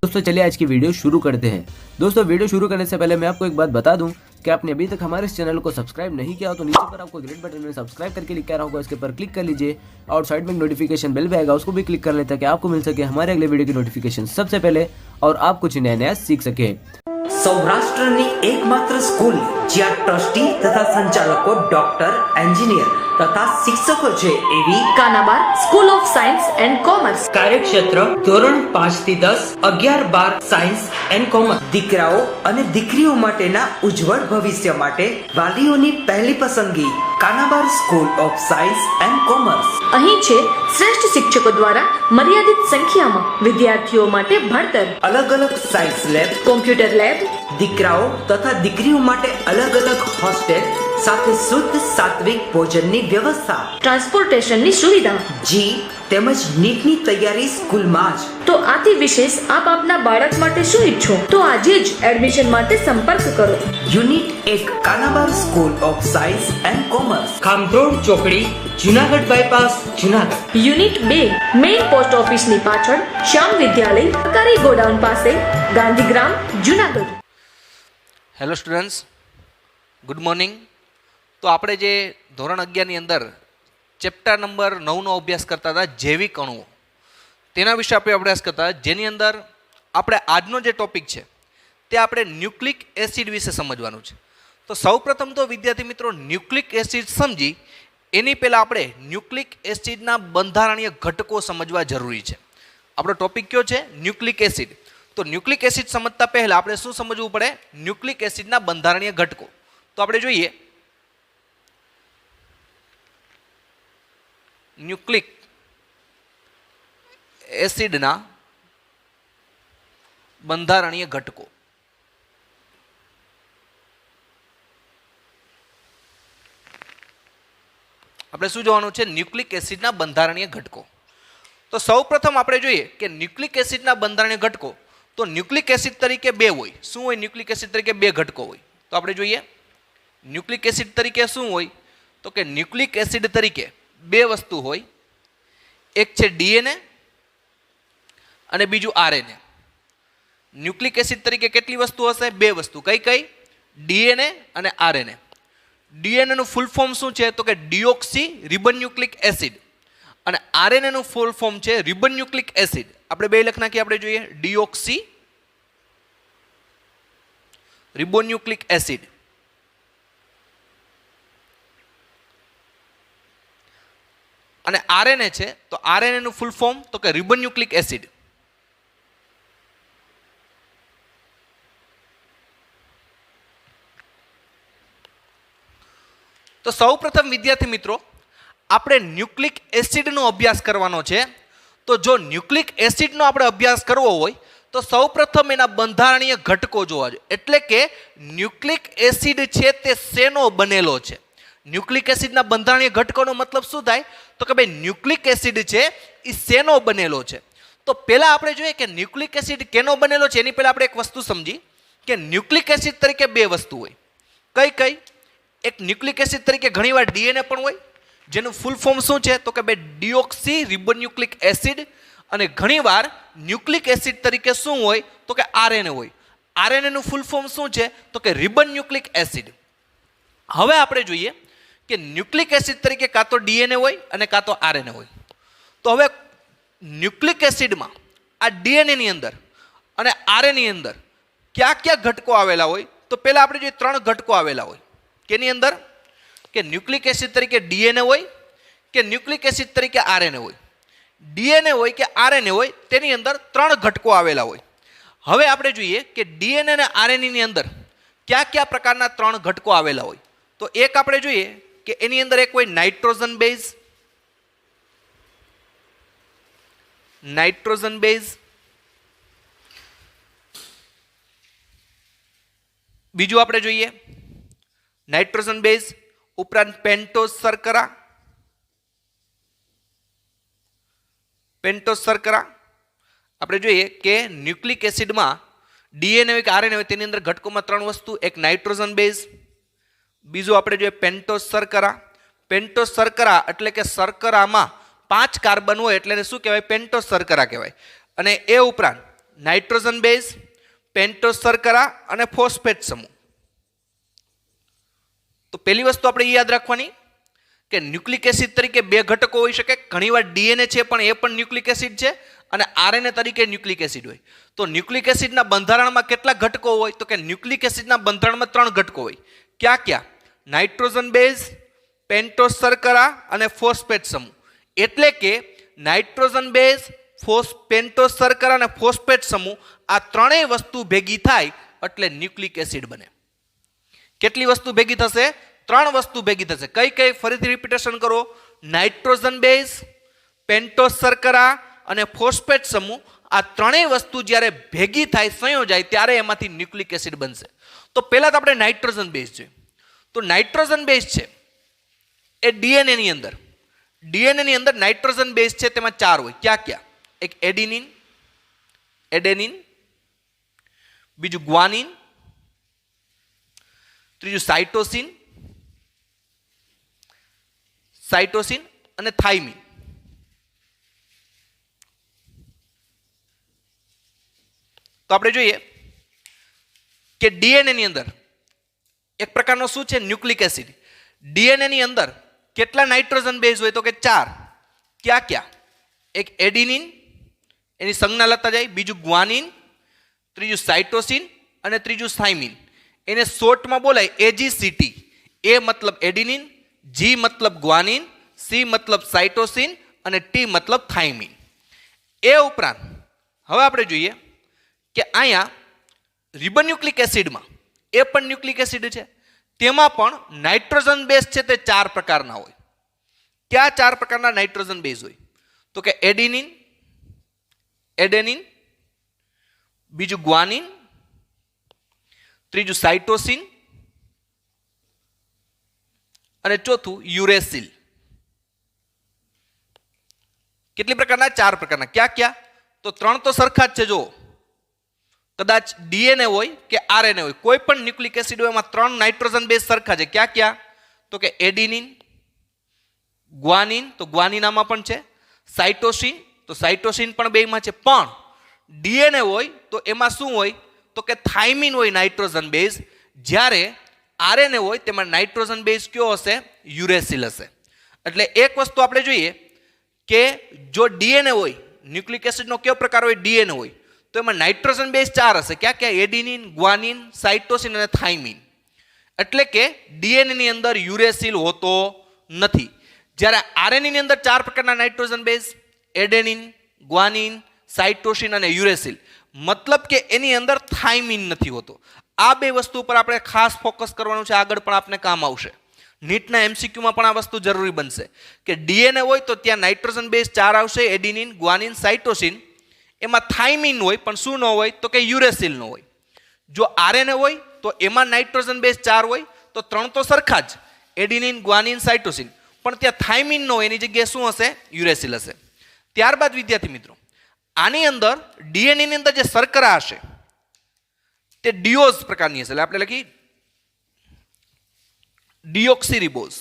दोस्तों चलिए आज की वीडियो शुरू करते हैं। दोस्तों वीडियो शुरू करने से पहले मैं आपको एक बात बता दूं कि आपने अभी तक हमारे इस चैनल को सब्सक्राइब नहीं किया हो तो नीचे पर आपको ग्रीन बटन में सब्सक्राइब करके लिखा रहा होगा, इसके ऊपर क्लिक कर लीजिए और साइड में नोटिफिकेशन बेल भी आएगा, उसको भी क्लिक कर लें ताकि आपको मिल सके हमारे अगले वीडियो की नोटिफिकेशन सबसे पहले और आप कुछ नया नया सीख सके। સૌરાષ્ટ્રની એકમાત્ર સ્કૂલ જ્યાં ટ્રસ્ટી તથા સંચાલકો ડોક્ટર, એન્જિનિયર તથા શિક્ષકો છે એવી Kanabar school of science and commerce કાર્યક્ષેત્ર ધોરણ 5 થી 10, 11, 12 સાયન્સ એન્ડ કોમર્સ દીકરાઓ અને દીકરીઓ માટેના ઉજ્જવળ ભવિષ્ય માટે વાલીઓની પહેલી પસંદગી Kanabar school of science and commerce. અહીં છે શ્રેષ્ઠ શિક્ષકો દ્વારા મર્યાદિત સંખ્યામાં વિદ્યાર્થીઓ માટે ભણતર, અલગ અલગ સાયન્સ લેબ, કોમ્પ્યુટર લેબ, દીકરાઓ તથા દીકરીઓ માટે અલગ અલગ હોસ્ટેલ સાથે શુદ્ધ સાત્વિક ભોજનની વ્યવસ્થા, ટ્રાન્સપોર્ટેશનની સુવિધા, જી તેમજ નીટની તૈયારી સ્કૂલમાં જ। તો આથી વિશેષ આપ આપના બાળક માટે શું ઈચ્છો તો આજે જ એડમિશન માટે સંપર્ક કરો। Unit 1 Kanabar school of science and commerce, Khamrod ચોકડી, Junagadh bypass, Junagadh. Unit 2 main post ઓફિસની પાછળ શ્યામ વિદ્યાલય, સરકારી ગોડાઉન પાસે, Gandhigram, Junagadh. Hello students, good morning. તો આપણે જે ધોરણ 11ની અંદર ચેપ્ટર નંબર 9નો અભ્યાસ કરતા હતા, જૈવિક અણુઓ, તેના વિશે આપણે અભ્યાસ કરતા, જેની અંદર આપણે આજનો જે ટોપિક છે તે આપણે ન્યુક્લિક એસિડ વિશે સમજવાનું છે। તો સૌપ્રથમ તો વિદ્યાર્થી મિત્રો ન્યુક્લિક એસિડ સમજી એની પહેલાં આપણે ન્યુક્લિક એસિડના બંધારણીય ઘટકો સમજવા જરૂરી છે। આપણો ટોપિક કયો છે? Nucleic acid. તો ન્યુક્લિક એસિડ સમજતા પહેલાં આપણે શું સમજવું પડે? ન્યુક્લિક એસિડના બંધારણીય ઘટકો। તો આપણે જોઈએ ન્યુક્લિક એસિડના બંધારણીય ઘટકો। આપણે શું જોવાનું છે? ન્યુક્લિક એસિડના બંધારણીય ઘટકો। તો સૌપ્રથમ આપણે જોઈએ કે ન્યુક્લિક એસિડના બંધારણીય ઘટકો, તો ન્યુક્લિક એસિડ તરીકે બે હોય। શું હોય? ન્યુક્લિક એસિડ તરીકે બે ઘટકો હોય। તો આપણે જોઈએ ન્યુક્લિક એસિડ તરીકે શું હોય? તો કે ન્યુક્લિક એસિડ તરીકે બે વસ્તુ હોય, એક છે ડીએનએ અને બીજું આરએનએ। ન્યુક્લિક એસિડ તરીકે કેટલી વસ્તુ હશે? બે વસ્તુ। કઈ કઈ? ડીએનએ અને આરએનએ। ડીએનએ નું ફૂલ ફોર્મ શું છે? તો કે ડિઓક્સી રિબન ન્યુક્લિક એસિડ, અને આરએનએ નું ફૂલ ફોર્મ છે રિબન ન્યુક્લિક એસિડ। આપણે બે લખ નાખીએ, આપણે જોઈએ ડિઓક્સી રિબોન ન્યુક્લિક એસિડ અને આરએનએ છે, તો આરએનએ નું ફૂલ ફોર્મ તો કે રિબન ન્યુક્લિક એસિડ। તો સૌપ્રથમ વિદ્યાર્થી મિત્રો આપણે ન્યુક્લિક એસિડનો અભ્યાસ કરવાનો છે। તો જો ન્યુક્લિક એસિડનો આપણે અભ્યાસ કરવો હોય તો સૌપ્રથમ એના બંધારણીય ઘટકો જોવા જોઈએ। એટલે કે ન્યુક્લિક એસિડ છે તે શેનો બનેલો છે? ન્યુક્લિક એસિડના બંધારણીય ઘટકોનો મતલબ શું થાય? તો કે ભાઈ ન્યુક્લિક એસિડ છે એ શેનો બનેલો છે? તો પહેલાં આપણે જોઈએ કે ન્યુક્લિક એસિડ કેનો બનેલો છે, એની પહેલાં આપણે એક વસ્તુ સમજી કે ન્યુક્લિક એસિડ તરીકે બે વસ્તુ હોય। કઈ કઈ? એક ન્યુક્લિક એસિડ તરીકે ઘણીવાર ડીએનએ પણ હોય, જેનું ફૂલ ફોર્મ શું છે? તો કે ભાઈ ડિઓક્સી રિબોન ન્યુક્લિક એસિડ, અને ઘણીવાર ન્યુક્લિક એસિડ તરીકે શું હોય? તો કે આરએનએ હોય। આરએનએ નું ફૂલ ફોર્મ શું છે? તો કે રિબન ન્યુક્લિક એસિડ। હવે આપણે જોઈએ કે ન્યુક્લિક એસિડ તરીકે કાં તો ડીએનએ હોય અને કાં તો આરએનએ હોય। તો હવે ન્યુક્લિક એસિડમાં આ ડીએનએ ની અંદર અને આરએનએ ની અંદર કયા કયા ઘટકો આવેલા હોય? તો પહેલા આપણે જોઈએ ત્રણ ઘટકો આવેલા હોય। કેની અંદર? કે ન્યુક્લિક એસિડ તરીકે ડીએનએ હોય, કે ન્યુક્લિક એસિડ તરીકે આરએનએ હોય। ડીએનએ હોય કે આરએનએ હોય તેની અંદર ત્રણ ઘટકો આવેલા હોય। હવે આપણે જોઈએ કે ડીએનએ અને આરએનએ ની અંદર કયા કયા પ્રકારના ત્રણ ઘટકો આવેલા હોય। તો એક આપણે જોઈએ કે એની અંદર એક હોય નાઇટ્રોજન બેઝ, નાઇટ્રોજન બેઝ, બીજું આપણે જોઈએ નાઇટ્રોજન બેઝ ઉપરાંત પેન્ટોઝ શર્કરા, પેન્ટોઝ શર્કરા। આપણે જોઈએ કે ન્યુક્લિક એસિડમાં ડીએનએ હોય કે આરએનએ હોય તેની અંદર ઘટકોમાં ત્રણ વસ્તુ, એક નાઇટ્રોજન બેઝ, બીજું આપણે જોઈએ પેન્ટોઝ શર્કરા। પેન્ટોઝ શર્કરા એટલે કે શર્કરામાં 5 કાર્બન હોય એટલે એને શું કહેવાય? પેન્ટોઝ શર્કરા કહેવાય। અને એ ઉપરાંત નાઇટ્રોજન બેઝ, પેન્ટોસ શર્કરા અને ફોસ્ફેટ સમૂહ. તો પહેલી વસ્તુ આપણે એ યાદ રાખવાની કે ન્યુક્લિક એસિડ તરીકે બે ઘટકો હોઈ શકે. ઘણીવાર ડીએનએ છે પણ એ પણ ન્યુક્લિક એસિડ છે અને આરએનએ તરીકે ન્યુક્લિક એસિડ હોય. તો ન્યુક્લિક એસિડના બંધારણમાં કેટલા ઘટકો હોય? તો કે ન્યુક્લિક એસિડના બંધારણમાં 3 ઘટકો હોય. ક્યાં ક્યાં? નાઇટ્રોજન બેઝ, પેન્ટોસ શર્કરા અને ફોસ્ફેટ સમૂહ. એટલે કે નાઇટ્રોજન બેઝ, પેન્ટોસ શર્કરા અને ફોસ્ફેટ સમૂહ આ ત્રણેય વસ્તુ ભેગી થાય એટલે ન્યુક્લિક એસિડ બને. કેટલી વસ્તુ ભેગી થશે? 3 વસ્તુ ભેગી થશે. કઈ કઈ? ફરીથી રિપીટેશન કરો. નાઇટ્રોજન બેઝ, પેન્ટોસ શર્કરા અને ફોસ્ફેટ સમૂહ આ ત્રણેય વસ્તુ જ્યારે ભેગી થાય, સંયોજાય ત્યારે એમાંથી ન્યુક્લિક એસિડ બનશે. તો પહેલા તો આપણે નાઇટ્રોજન બેઝ જોઈએ. તો નાઇટ્રોજન બેઝ છે એ ડીએનએ ની અંદર નાઇટ્રોજન બેઝ છે તેમાં 4 હોય. ક્યાં ક્યાં? એક એડેનિન, બીજું ગ્વાનિન, ત્રીજું સાઇટોસિન અને થાઇમિન. તો આપણે જોઈએ કે ડીએનએ ની અંદર એક પ્રકારનો શું છે? Nucleic acid. ડીએનએ ની અંદર કેટલા નાઇટ્રોજન બેઝ હોય? તો કે 4. ક્યાં ક્યાં? એક એડિનિન, એની સંજ્ઞા લેતા જાય, બીજું ગ્વાનિન, ત્રીજું સાઇટોસિન અને ત્રીજું થાઇમિન. એને શોર્ટમાં બોલાય એજીસીટી. એ મતલબ એડિનિન, જી મતલબ ગ્વાનિન, સી મતલબ સાઇટોસિન અને ટી મતલબ થાઇમિન. એ ઉપરાંત હવે આપણે જોઈએ કે અહીંયા રિબોન્યુક્લિક એસિડમાં એ પણ ન્યુક્લિક એસિડ છે. તેમાં પણ નાઇટ્રોજન બેઝ છે તે 4 પ્રકારના હોય. ક્યાં 4 પ્રકારના નાઇટ્રોજન બેઝ હોય? તો કે એડેનિન, બીજું ગ્વાનિન, ત્રીજું સાઇટોસિન અને ચોથું યુરેસિલ. કેટલી પ્રકારના? 4 પ્રકારના. ક્યાં ક્યાં? તો 3 તો સરખા જ છે. જો કદાચ ડીએનએ હોય કે આરએનએ હોય, કોઈ પણ ન્યુક્લિક એસિડ હોય, એમાં 3 નાઇટ્રોજન બેઝ સરખા છે. ક્યાં ક્યાં? તો કે એડિનિન, ગ્વાનિન, તો ગ્વાનિન આમાં પણ છે, સાઇટોસિન, તો સાઇટોસિન પણ બેમાં છે. પણ ડીએનએ હોય તો એમાં શું હોય? તો કે થાઇમિન હોય નાઇટ્રોજન બેઝ. જ્યારે આરએનએ હોય તેમાં નાઇટ્રોજન બેઝ કયો હશે? યુરેસિલ હશે. એટલે એક વસ્તુ આપણે જોઈએ કે જો ડીએનએ હોય, ન્યુક્લિક એસિડનો કયો પ્રકાર હોય? ડીએનએ હોય તો એમાં નાઇટ્રોજન બેઝ 4 હશે. ક્યાં ક્યાં? એડિનિન, ગ્વાનિન, સાઇટોસિન અને થાઇમિન. એટલે કે ડીએનએ ની અંદર યુરેસિલ હોતો નથી. જ્યારે આરએનએ ની અંદર 4 પ્રકારના nitrogen base, adenine, guanine, cytosine અને યુરેસિલ. મતલબ કે એની અંદર થાઇમિન નથી હોતો. આ બે વસ્તુ પર આપણે ખાસ ફોકસ કરવાનું છે. આગળ પણ આપને કામ આવશે. નીટના એમસીક્યુમાં પણ આ વસ્તુ જરૂરી બનશે કે ડીએનએ હોય તો ત્યાં નાઇટ્રોજન બેઝ 4 આવશે, એડિનિન, ગ્વાનિન, સાઇટોસિન. એમાં થાઇમિન હોય પણ શું ન હોય? તો કે યુરેસિલ ન હોય. જો આરએનએ હોય તો એમાં નાઇટ્રોજન બેઝ 4 હોય તો 3 તો સરખા જ, એડિનિન, ગ્વાનિન, સાઇટોસિન. પણ ત્યાં થાઇમિન ન હોય, એની જગ્યાએ શું હશે? યુરેસિલ હશે. ત્યારબાદ વિદ્યાર્થી મિત્રો, આની અંદર ડીએનએ ની અંદર જે શર્કરા હશે તે ડિઓઝ પ્રકારની હશે. એટલે આપણે લખી ડીઓક્સીરિબોઝ.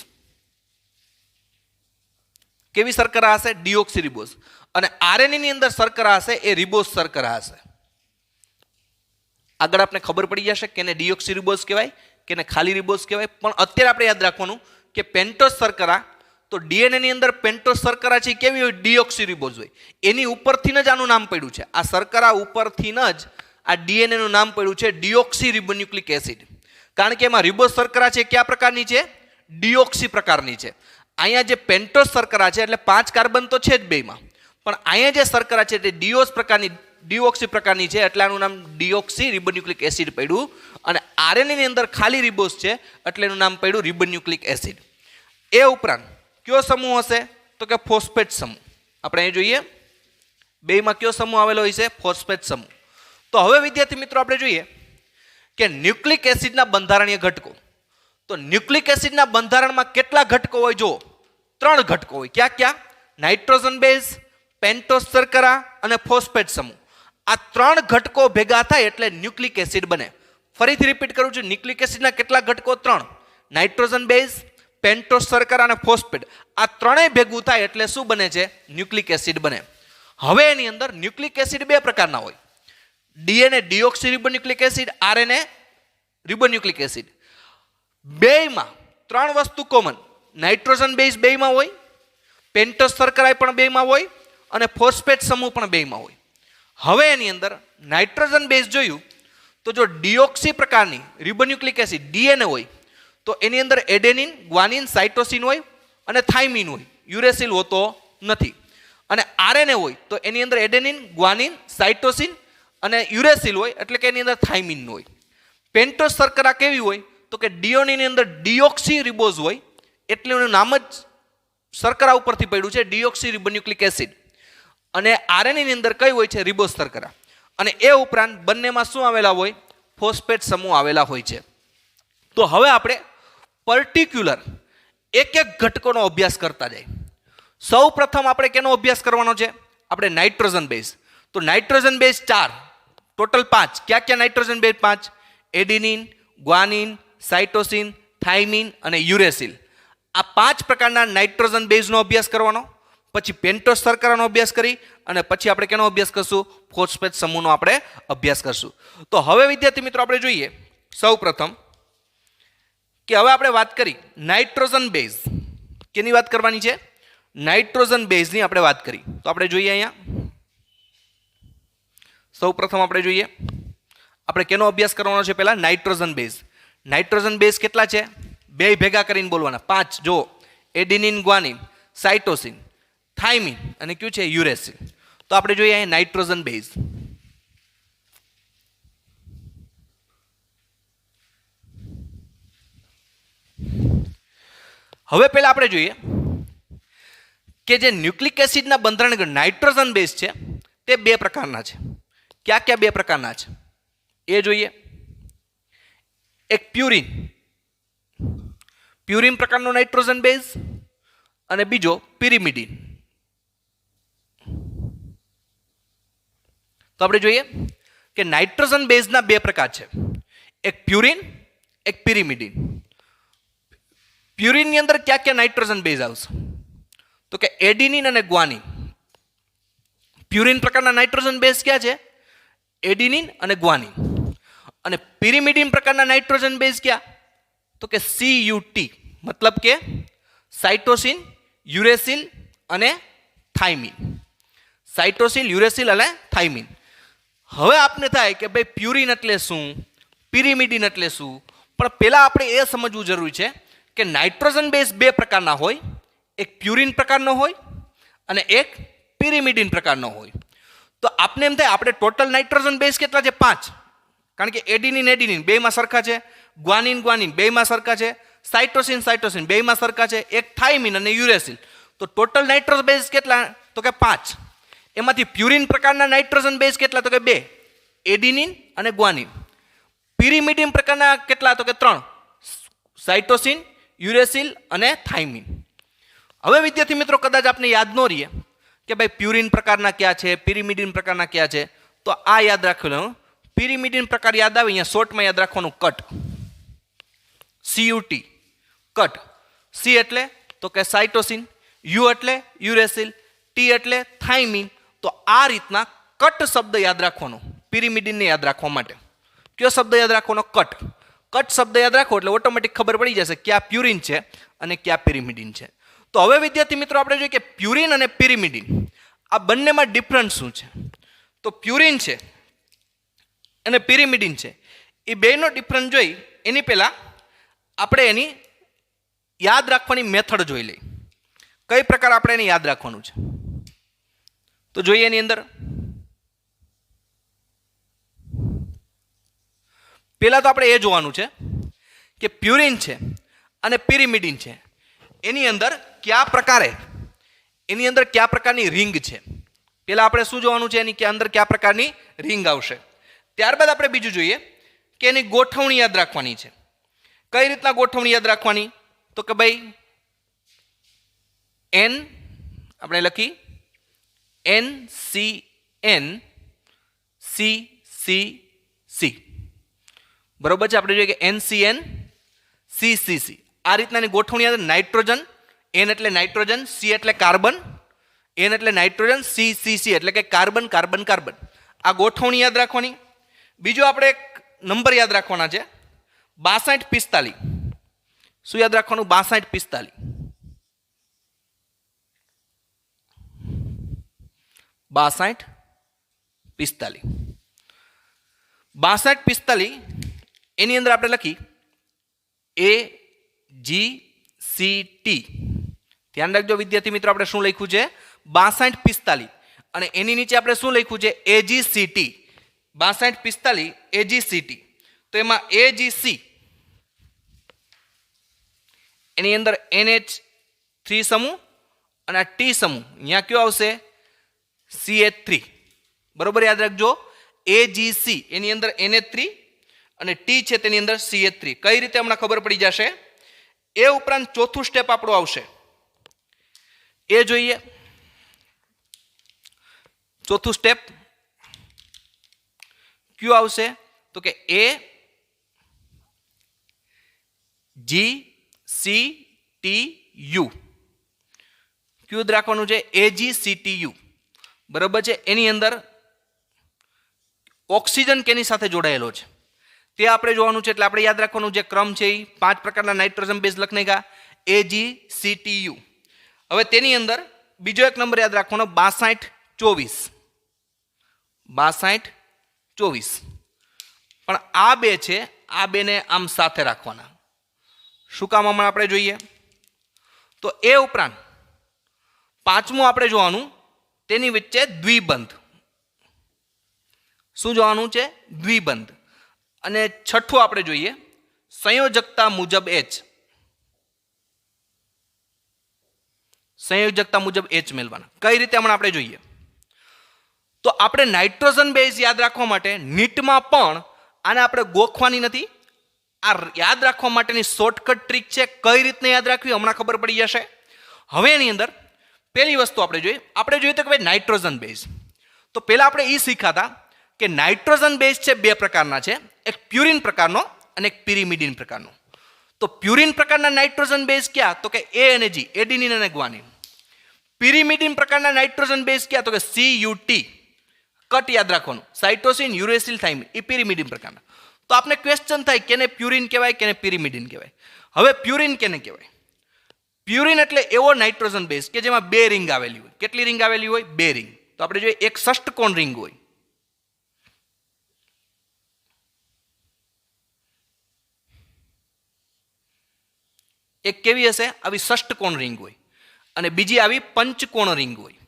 કેવી શર્કરા હશે? ડીઓક્સીરિબોઝ. અને આરએનએ ની અંદર શર્કરા હશે એ રિબોઝ શર્કરા હશે. આગળ આપણે ખબર પડી જશે કે એને ડીઓક્સીરિબોઝ કહેવાય કે એને ખાલી રિબોઝ કહેવાય. પણ અત્યારે આપણે યાદ રાખવાનું કે પેન્ટોસ શર્કરા, તો ડીએનએ ની અંદર પેન્ટોસ શર્કરા છે કેવી હોય? ડીઓક્સીરિબોઝ હોય. એની ઉપરથી જ આનું નામ પડ્યું છે. આ શર્કરા ઉપરથી જ આ ડીએનએ નું નામ પડ્યું છે ડીઓક્સીરિબોન્યુક્લિક એસિડ. કારણ કે એમાં રિબોઝ શર્કરા છે કયા પ્રકારની છે? ડીઓક્સી પ્રકારની છે. અહીંયા જે પેન્ટોસ શર્કરા છે એટલે 5 કાર્બન તો છે જ બેમાં, પણ અહીંયા જે શર્કરા છે તે ડીઓક્સી પ્રકારની છે એટલે આનું નામ ડીઓક્સીરિબોન્યુક્લિક એસિડ પડ્યું. અને આરએનએ ની અંદર ખાલી રિબોઝ છે એટલે એનું નામ પડ્યું રિબોન્યુક્લિક એસિડ. એ ઉપરાંત કયો સમૂહ હશે? તો કે ફોસ્ફેટ સમૂહ. આપણે અહીં જોઈએ બેમાં કયો સમૂહ આવેલો હોય છે? ફોસ્ફેટ સમૂહ. તો હવે વિદ્યાર્થી મિત્રો આપણે જોઈએ કે ન્યુક્લિક એસિડના બંધારણીય ઘટકો. તો ન્યુક્લિક એસિડના બંધારણમાં કેટલા ઘટકો હોય? જો 3 ઘટકો હોય. ક્યાં ક્યાં? નાઇટ્રોજન બેઝ, પેન્ટોસ શર્કરા અને ફોસ્ફેટ સમૂહ. આ 3 ઘટકો ભેગા થાય એટલે ન્યુક્લિક એસિડ બને. ફરીથી રિપીટ કરું છું, ન્યુક્લિક એસિડના કેટલા ઘટકો? 3. નાઇટ્રોજન બેઝ, પેન્ટોસ શર્કરા અને ફોસ્ફેટ. આ ત્રણેય ભેગું થાય એટલે શું બને છે? ન્યુક્લિક એસિડ બને. હવે એની અંદર ન્યુક્લિક એસિડ 2 પ્રકારના હોય. DNA deoxyribonucleic acid, RNA ribonucleic acid. બેયમાં 3 વસ્તુ કોમન. નાઇટ્રોજન બેઝ બેયમાં હોય, પેન્ટોસ શર્કરાય પણ બેયમાં હોય અને ફોસ્ફેટ સમૂહ પણ બેયમાં હોય. હવે એની અંદર નાઇટ્રોજન બેઝ જોયું તો જો ડીઓક્સી પ્રકારની રિબોન્યુક્લિક એસિડ ડીએનએ હોય તો એની અંદર એડેનિન, ગ્વાનિન, સાઇટોસિન હોય અને થાઇમિન હોય, યુરેસિલ હોતો નથી. અને આરએનએ હોય તો એની અંદર એડેનિન, ગ્વાનિન, સાઇટોસિન અને યુરેસિલ હોય, એટલે કે એની અંદર થાઇમિન હોય. પેન્ટોસ શર્કરા કેવી હોય તો કે ડીઓની અંદર ડીઓક્સી રિબોઝ હોય, એટલે એનું નામ જ શર્કરા ઉપરથી પડ્યું છે, ડીઓક્સી રિબોન્યુક્લિક એસિડ. અને આરએનએની અંદર કઈ હોય છે? રિબોઝ શર્કરા. અને એ ઉપરાંત બંનેમાં શું આવેલા હોય? ફોસ્ફેટ સમૂહ આવેલા હોય છે. તો હવે આપણે પર્ટિક્યુલર એક એક ઘટકોનો અભ્યાસ કરતા જાય. સૌ પ્રથમ આપણે કેનો અભ્યાસ કરવાનો છે? આપણે નાઇટ્રોજન બેઝ. તો નાઇટ્રોજન બેઝ 4, ટોટલ 5. ક્યાં ક્યાં nitrogen base? 5. Adenine, guanine, cytosine, thiamine અને યુરેસિલ. આ 5 પ્રકારના નાઇટ્રોજન બેઝનો અભ્યાસ કરવાનો. પછી પેન્ટોસ શર્કરાનો અભ્યાસ કરી અને પછી આપણે કેનો અભ્યાસ કરશું? ફોસ્ફેટ સમૂહનો આપણે અભ્યાસ કરશું. તો હવે વિદ્યાર્થી મિત્રો આપણે જોઈએ સૌ પ્રથમ કે હવે આપણે વાત કરી નાઇટ્રોજન બેઝ. કેની વાત કરવાની છે? નાઇટ્રોજન બેઝની આપણે વાત કરી. તો આપણે જોઈએ અહીંયા સૌ પ્રથમ આપણે જોઈએ આપણે કેનો અભ્યાસ કરવાનો છે? પહેલા નાઇટ્રોજન બેઝ. નાઇટ્રોજન બેઝ કેટલા છે? 2 ભેગા કરીને બોલવાના. 5. જો એડિનિન, ગ્વાનિન, સાઇટોસિન, થાઇમિન અને કયું છે? યુરેસિલ. તો આપણે જોઈએ અહીંયા નાઇટ્રોજન બેઝ. હવે પહેલા આપણે જોઈએ કે જે ન્યુક્લિક એસિડના બંધારણ નાઇટ્રોજન બેઝ છે તે 2 પ્રકારના છે. ક્યાં ક્યાં 2 પ્રકારના છે એ જોઈએ. એક પ્યુરિન, પ્યુરિન પ્રકારનો નાઇટ્રોજન બેઝ અને બીજો પિરિમિડિન. તો આપણે જોઈએ કે નાઇટ્રોજન બેઝના 2 પ્રકાર છે, એક પ્યુરિન, એક પિરિમિડિન. પ્યુરિનની અંદર ક્યાં ક્યાં નાઇટ્રોજન બેઝ આવશે? તો કે એડિનિન અને ગ્વાનિન. પ્યુરિન પ્રકારના નાઇટ્રોજન બેઝ ક્યાં છે? એડિનિન અને ગ્વાનિન. અને પિરિમિડિન પ્રકારના નાઇટ્રોજન બેઝ ક્યાં? તો કે CUT, મતલબ કે સાઇટોસિન, યુરેસિલ અને થાઇમિન. સાઇટોસિલ, યુરેસિલ અને થાઇમિન. હવે આપને થાય કે ભાઈ પ્યુરિન એટલે શું, પિરિમિડિન એટલે શું? પણ પહેલા આપણે એ સમજવું જરૂરી છે કે નાઇટ્રોજન બેઝ 2 પ્રકારના હોય, એક પ્યુરિન પ્રકારનો હોય અને એક પિરિમિડિન પ્રકારનો હોય. તો આપને એમ થાય આપણે ટોટલ નાઇટ્રોજન બેઝ કેટલા છે? 5. કારણ કે એડિનિન એડિનિન બેયમાં સરખા છે, ગ્વાનિન ગ્વાનિન બેયમાં સરખા છે, સાઇટોસિન સાઇટોસિન બેયમાં સરખા છે, એક થાઇમિન અને યુરેસિલ. તો ટોટલ નાઇટ્રોજન બેઝ કેટલા? તો કે 5. એમાંથી પ્યુરિન પ્રકારના નાઇટ્રોજન બેઝ કેટલા? તો કે 2, એડિનિન અને ગ્વાનિન. પિરિમિડિન પ્રકારના કેટલા? તો કે 3, સાઇટોસિન, યુરેસિલ અને થાઇમિન. હવે વિદ્યાર્થી મિત્રો કદાચ આપને યાદ ન રહીએ કે ભાઈ પ્યુરિન પ્રકારના ક્યાં છે, પિરિમિડિન પ્રકારના ક્યાં છે, તો આ યાદ રાખવાનું. પિરિમિડિન પ્રકાર યાદ આવે અહીંયા શોર્ટમાં યાદ રાખવાનું કટ, CUT, કટ. C એટલે તો કે સાઇટોસિન, U એટલે યુરેસિલ, T એટલે થાઇમિન. તો આ રીતના કટ શબ્દ યાદ રાખવાનો પિરિમિડિનને યાદ રાખવા માટે. કયો શબ્દ યાદ રાખવાનો? કટ. કટ શબ્દ યાદ રાખો એટલે ઓટોમેટિક ખબર પડી જશે ક્યાં પ્યુરિન છે અને ક્યાં પિરિમિડિન છે. તો હવે વિદ્યાર્થી મિત્રો આપણે જોઈએ કે પ્યુરિન અને પિરિમિડિન આ બંનેમાં ડિફરન્સ શું છે? તો પ્યુરિન છે અને પિરિમિડિન છે, એ બેનો ડિફરન્સ જોઈ એની પહેલા આપણે એની યાદ રાખવાની મેથડ જોઈ લઈએ. કઈ પ્રકાર આપણે એને યાદ રાખવાનું છે તો જોઈએ. એની અંદર પહેલા તો આપણે એ જોવાનું છે કે પ્યુરિન છે અને પિરિમિડિન છે એની અંદર કયા પ્રકારે, એની અંદર કયા પ્રકારની રિંગ છે. પહેલા આપણે શું જોવાનું છે? એની અંદર કયા પ્રકારની રિંગ આવશે. ત્યારબાદ આપણે બીજું જોઈએ કે એની ગોઠવણી યાદ રાખવાની છે. કઈ રીતના ગોઠવણી યાદ રાખવાની? તો કે ભાઈ N આપણે લખી NCN CCC. બરોબર છે? આપણે જોઈએ કે NCN CCC આ રીતનાની ગોઠવણી યાદ. નાઇટ્રોજન, N એટલે નાઇટ્રોજન, C એટલે કાર્બન, N એટલે નાઇટ્રોજન, CCC એટલે કે કાર્બન કાર્બન કાર્બન. આ ગોઠવણી યાદ રાખવાની. બીજો આપણે એક નંબર યાદ રાખવાના છે 6245. શું યાદ રાખવાનું? 6245. 6245. 6245 એની અંદર આપણે લખી AGCT. ધ્યાન રાખજો વિદ્યાર્થી મિત્રો, આપણે શું લખ્યું છે? 6245 અને એની નીચે આપણે શું લખ્યું છે? AGCT. 6245 AGCT. તો એમાં AGC એની અંદર NH3 સમૂહ અને T સમૂહ, અહીંયા કયો આવશે? CH3. બરોબર યાદ રાખજો. AGC એની અંદર NH3 અને T છે તેની અંદર CH3. કઈ રીતે હમણાં ખબર પડી જશે. એ ઉપરાંત ચોથું સ્ટેપ આપણું આવશે, એ જોઈએ. ચોથું સ્ટેપ ક્યુ આવશે? તો કે AGCTU. ક્યુ રાખવાનું છે? AGCTU. બરાબર છે. એની અંદર ઓક્સિજન કેની સાથે જોડાયેલો છે તે આપણે જોવાનું છે. એટલે આપણે યાદ રાખવાનું જે ક્રમ છે એ 5 પ્રકારના નાઇટ્રોજન બેઝ લખને કા AGCTU. હવે તેની અંદર બીજો એક નંબર યાદ રાખવાનો 6224. 6224. પણ આ બે છે, આ બેને આમ સાથે રાખવાના. શું કામ હમણાં આપણે જોઈએ. તો એ ઉપરાંત પાંચમું આપણે જોવાનું, તેની વચ્ચે દ્વિબંધ. શું જોવાનું છે? દ્વિબંધ. અને છઠ્ઠું આપણે જોઈએ સંયોજકતા મુજબ H. સંયોજકતા મુજબ H મેળવવાના. કઈ રીતે હમણાં આપણે જોઈએ. તો આપણે નાઇટ્રોજન બેઝ યાદ રાખવા માટે નીટમાં પણ આને આપણે ગોખવાની નથી. આ યાદ રાખવા માટેની શોર્ટકટ ટ્રીક છે. કઈ રીતને યાદ રાખવી હમણાં ખબર પડી જશે. હવે એની અંદર પહેલી વસ્તુ આપણે જોઈએ તો કે ભાઈ નાઇટ્રોજન બેઝ. તો પહેલા આપણે એ શીખ્યા કે નાઇટ્રોજન બેઝ છે બે પ્રકારના છે, એક પ્યુરિન પ્રકારનો અને એક પિરિમિડિન પ્રકારનો. તો પ્યુરિન પ્રકારના નાઇટ્રોજન બેઝ ક્યાં? તો કે A અને G, એડિનિન અને ગ્વાનિન. પિરિમિડિન પ્રકારના નાઇટ્રોજન બેઝ ક્યાં? તો કે CUT. કટ યાદ રાખવાનું, સાઇટોસિન યુરેસિલ થાઇમિન, એ પિરિમિડિન પ્રકારના. તો આપણે ક્વેશ્ચન થાય કેને પ્યુરિન કહેવાય, કેને પિરિમિડિન કહેવાય. હવે પ્યુરિન કેને કહેવાય? પ્યુરિન એટલે એવો નાઇટ્રોજન બેઝ કે જેમાં 2 રિંગ આવેલી હોય. કેટલી રિંગ આવેલી હોય? 2 રિંગ. તો આપણે જોઈએ એક ષષ્ટકોણ રિંગ હોય. એક કેવી હશે? આવી ષષ્ટકોણ રિંગ હોય. અને બીજી આવી પંચકોણ રિંગ હોય.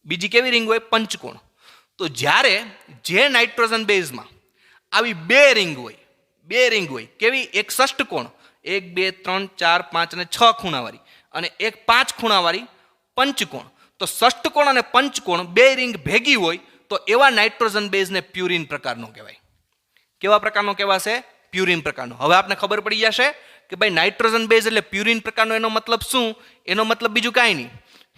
બીજી કેવી રિંગ હોય? પંચકોણ. તો જ્યારે જે નાઇટ્રોજન બેઝમાં આવી 2 રિંગ હોય, 2 રિંગ હોય કેવી? એક ષષ્ટકોણ, 1 2 3 4 5 અને 6 ખૂણાવાળી, અને એક 5 ખૂણાવાળી પંચકોણ. તો ષષ્ટકોણ અને પંચકોણ 2 રિંગ ભેગી હોય તો એવા નાઇટ્રોજન બેઝને પ્યુરિન પ્રકારનો કહેવાય. કેવા પ્રકારનો કહેવાશે? પ્યુરિન પ્રકારનો. હવે આપને ખબર પડી જશે કે ભાઈ નાઇટ્રોજન બેઝ એટલે પ્યુરિન પ્રકારનો. એનો મતલબ શું? એનો મતલબ બીજું કાંઈ નહીં.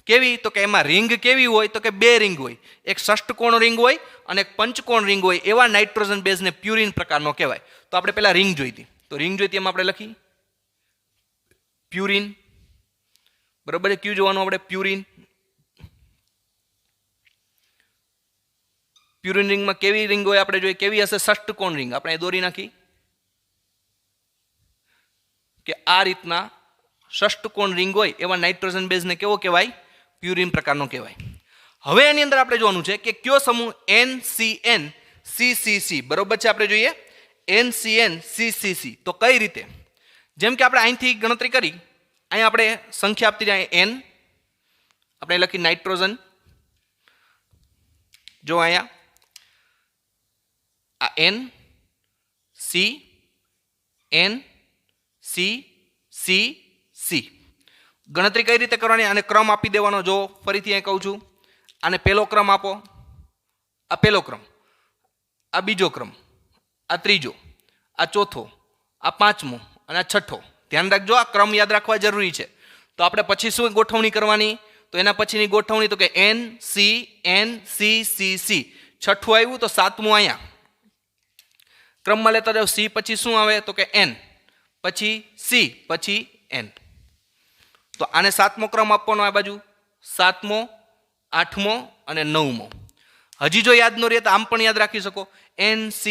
કેવી? તો કે એમાં રિંગ કેવી હોય? તો કે 2 રિંગ હોય. એક ષષ્ટકોણ રિંગ હોય અને એક પંચકોણ રિંગ હોય. એવા નાઇટ્રોજન બેઝને પ્યુરિન પ્રકારનો કહેવાય. તો આપણે પહેલા રિંગ જોઈતી. તો રિંગ જોઈતી એમાં આપણે લખી પ્યુરિન. બરાબર છે. ક્યુ જોવાનું આપણે? પ્યુરિન. પ્યુરિન રિંગમાં કેવી રિંગ હોય આપણે જોઈએ. કેવી હશે? ષષ્ટકોણ રિંગ. આપણે દોરી નાખી કે આ રીતના ષષ્ટકોણ રિંગ હોય એવા નાઇટ્રોજન બેઝને કેવો કહેવાય? પ્યુરિન પ્રકારનો કહેવાય. હવે એની અંદર આપણે જોવાનું છે કે કયો સમૂહ? NCNCCC. બરોબર છે. આપણે જોઈએ NCNCCC. તો કઈ રીતે? જેમ કે આપણે અહીંથી ગણતરી કરી, અહીંયા આપણે સંખ્યા આપતી જાય N, આપણે લખી નાઇટ્રોજન. જો અહીંયા આ N C N C C C. ગણતરી કઈ રીતે કરવાની? આને ક્રમ આપી દેવાનો. જો ફરીથી અહીં કહું છું, આને પહેલો ક્રમ આપો, આ પહેલો ક્રમ, આ બીજો ક્રમ, આ ત્રીજો, આ ચોથો, આ પાંચમો અને આ છઠ્ઠો. ધ્યાન રાખજો, આ ક્રમ યાદ રાખવા જરૂરી છે. તો આપણે પછી શું ગોઠવણી કરવાની? તો એના પછીની ગોઠવણી તો કે N C N C C C. છઠ્ઠું આવ્યું તો સાતમું અહીંયા ક્રમમાં લેતા જાઓ. C પછી શું આવે? તો કે N, પછી C, પછી N. તો આને સાતમો ક્રમ આપવાનો. આ બાજુ સાતમો, આઠમો અને 9મો. હજી જો યાદ ન રહે તો આમ પણ યાદ રાખી શકો, NC.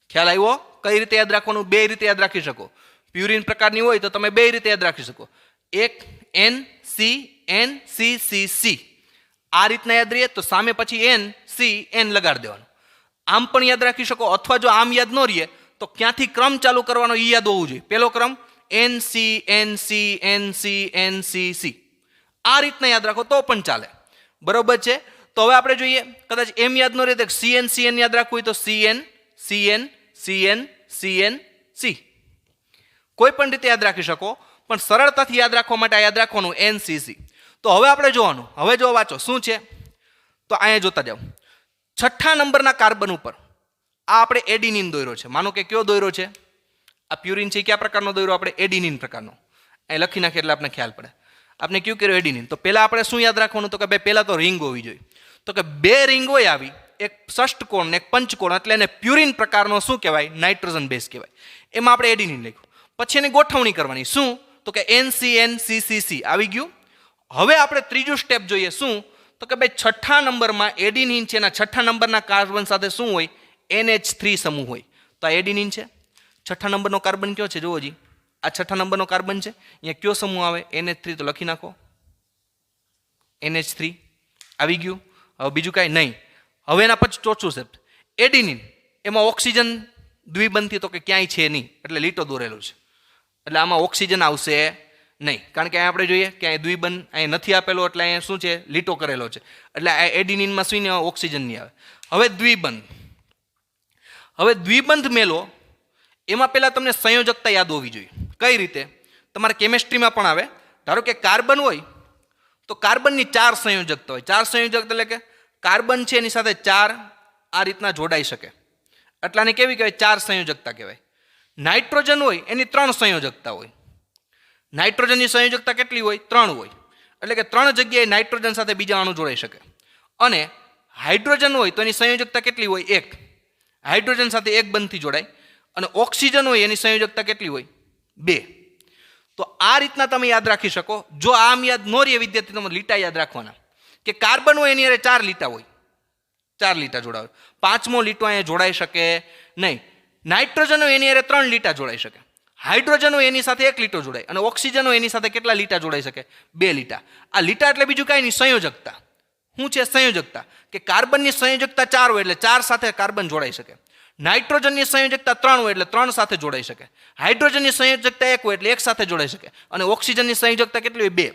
ખ્યાલ આવ્યો? કઈ રીતે યાદ રાખવાનું? બે રીતે યાદ રાખી શકો. પ્યુરિન પ્રકારની હોય તો તમે બે રીતે યાદ રાખી શકો. એક NC. આ રીતના યાદ રહીએ તો સામે પછી N લગાડી દેવાનું. આમ પણ યાદ રાખી શકો, અથવા જો આમ યાદ ન રહીએ તો ક્યાંથી ક્રમ ચાલુ કરવાનો એ યાદ હોવું જોઈએ. પહેલો ક્રમ NC. આ રીતના યાદ રાખો તો પણ ચાલે. બરોબર છે? તો હવે આપણે જોઈએ, કદાચ એમ યાદ ન રહે તો CN યાદ રાખવું હોય તો CN. કોઈ પણ રીતે યાદ રાખી શકો, પણ સરળતાથી યાદ રાખવા માટે યાદ રાખવાનું NCC. તો હવે આપણે જોવાનું, હવે જો વાંચો શું છે તો અહીંયા જોતા જાઓ. 6થા નંબરના કાર્બન ઉપર આ આપણે એડિનિન દોર્યો છે. માનો કે કયો દોર્યો છે? આ પ્યુરિન છે. કયા પ્રકારનો દોર્યો આપણે? એડિનિન પ્રકારનો. અહીં લખી નાખીએ એટલે આપણે ખ્યાલ પડે. આપણે કયું કર્યું? એડિનિન. તો પહેલા આપણે શું યાદ રાખવાનું? તો કે ભાઈ પહેલા તો રિંગ હોવી જોઈએ. તો કે બે રિંગ હોય આવી, એક ષષ્ટકોણ ને એક પંચકોણ, એટલે એને પ્યુરિન પ્રકારનો શું કહેવાય? નાઇટ્રોજન બેઝ કહેવાય. એમાં આપણે એડિનિન લખ્યું. પછી એની ગોઠવણી કરવાની. શું? તો કે NCNCCC આવી ગયું. હવે આપણે ત્રીજું સ્ટેપ જોઈએ. શું? તો કે ભાઈ 6થા નંબરમાં એડિનિન છે, એના 6થા નંબરના કાર્બન સાથે શું હોય? NH3 સમૂહ હોય. તો આ એડિનિન છે. 6થા નંબરનો કાર્બન કયો છે? જુઓ જી, આ 6થા નંબરનો કાર્બન છે. અહીંયા કયો સમૂહ આવે? NH3. તો લખી નાખો NH3 આવી ગયું. હવે બીજું કાંઈ નહીં. હવે એના પછી ચોથું સ્ટેપ એડિનિન. એમાં ઓક્સિજન દ્વિબંધી તો કે ક્યાંય છે નહીં, એટલે લીટો દોરેલો છે. એટલે આમાં ઓક્સિજન આવશે નહીં, કારણ કે આપણે જોઈએ કે અહીં દ્વિબંધ અહીં નથી આપેલો, એટલે અહીંયા શું છે? લીટો કરેલો છે. એટલે આ એડિનિનમાં શું ઓક્સિજન નહીં આવે. હવે દ્વિબંધ મેલો, એમાં પહેલાં તમને સંયોજકતા યાદ હોવી જોઈએ. કઈ રીતે? તમારે કેમેસ્ટ્રીમાં પણ આવે. ધારો કે કાર્બન હોય તો કાર્બનની 4 સંયોજકતા હોય. 4 સંયોજકતા એટલે કે કાર્બન છે એની સાથે 4 આ રીતના જોડાઈ શકે, એટલાને કેવી કહેવાય? 4 સંયોજકતા કહેવાય. નાઇટ્રોજન હોય એની 3 સંયોજકતા હોય. નાઇટ્રોજનની સંયોજકતા કેટલી હોય? 3 હોય. એટલે કે 3 જગ્યાએ નાઇટ્રોજન સાથે બીજા અણુ જોડાઈ શકે. અને હાઇડ્રોજન હોય તો એની સંયોજકતા કેટલી હોય? 1. હાઇડ્રોજન સાથે 1 બંધથી જોડાય. અને ઓક્સિજન હોય એની સંયોજકતા કેટલી હોય? 2. તો આ રીતના તમે યાદ રાખી શકો. જો આમ યાદ ન રહે વિદ્યાર્થી, તમે લીટા યાદ રાખવાના કે કાર્બન હોય એની 4 લીટા હોય, 4 લીટા જોડાવે. 5મો લીટો અહીંયા જોડાઈ શકે નહીં. નાઇટ્રોજન હોય એની 3 લીટા જોડાઈ શકે. હાઇડ્રોજન હોય એની સાથે 1 લીટો જોડાય. અને ઓક્સિજન હોય એની સાથે કેટલા લીટા જોડાઈ શકે? 2 લીટા. આ લીટા એટલે બીજું કાંઈ નહીં, સંયોજકતા. શું છે સંયોજકતા? કે કાર્બનની સંયોજકતા 4 હોય એટલે 4 સાથે કાર્બન જોડાઈ શકે. નાઇટ્રોજનની સંયોજકતા 3 હોય એટલે 3 સાથે જોડાઈ શકે. હાઇડ્રોજનની સંયોજકતા 1 હોય એટલે 1 સાથે જોડાઈ શકે. અને ઓક્સિજનની સંયોજકતા કેટલી હોય? 2.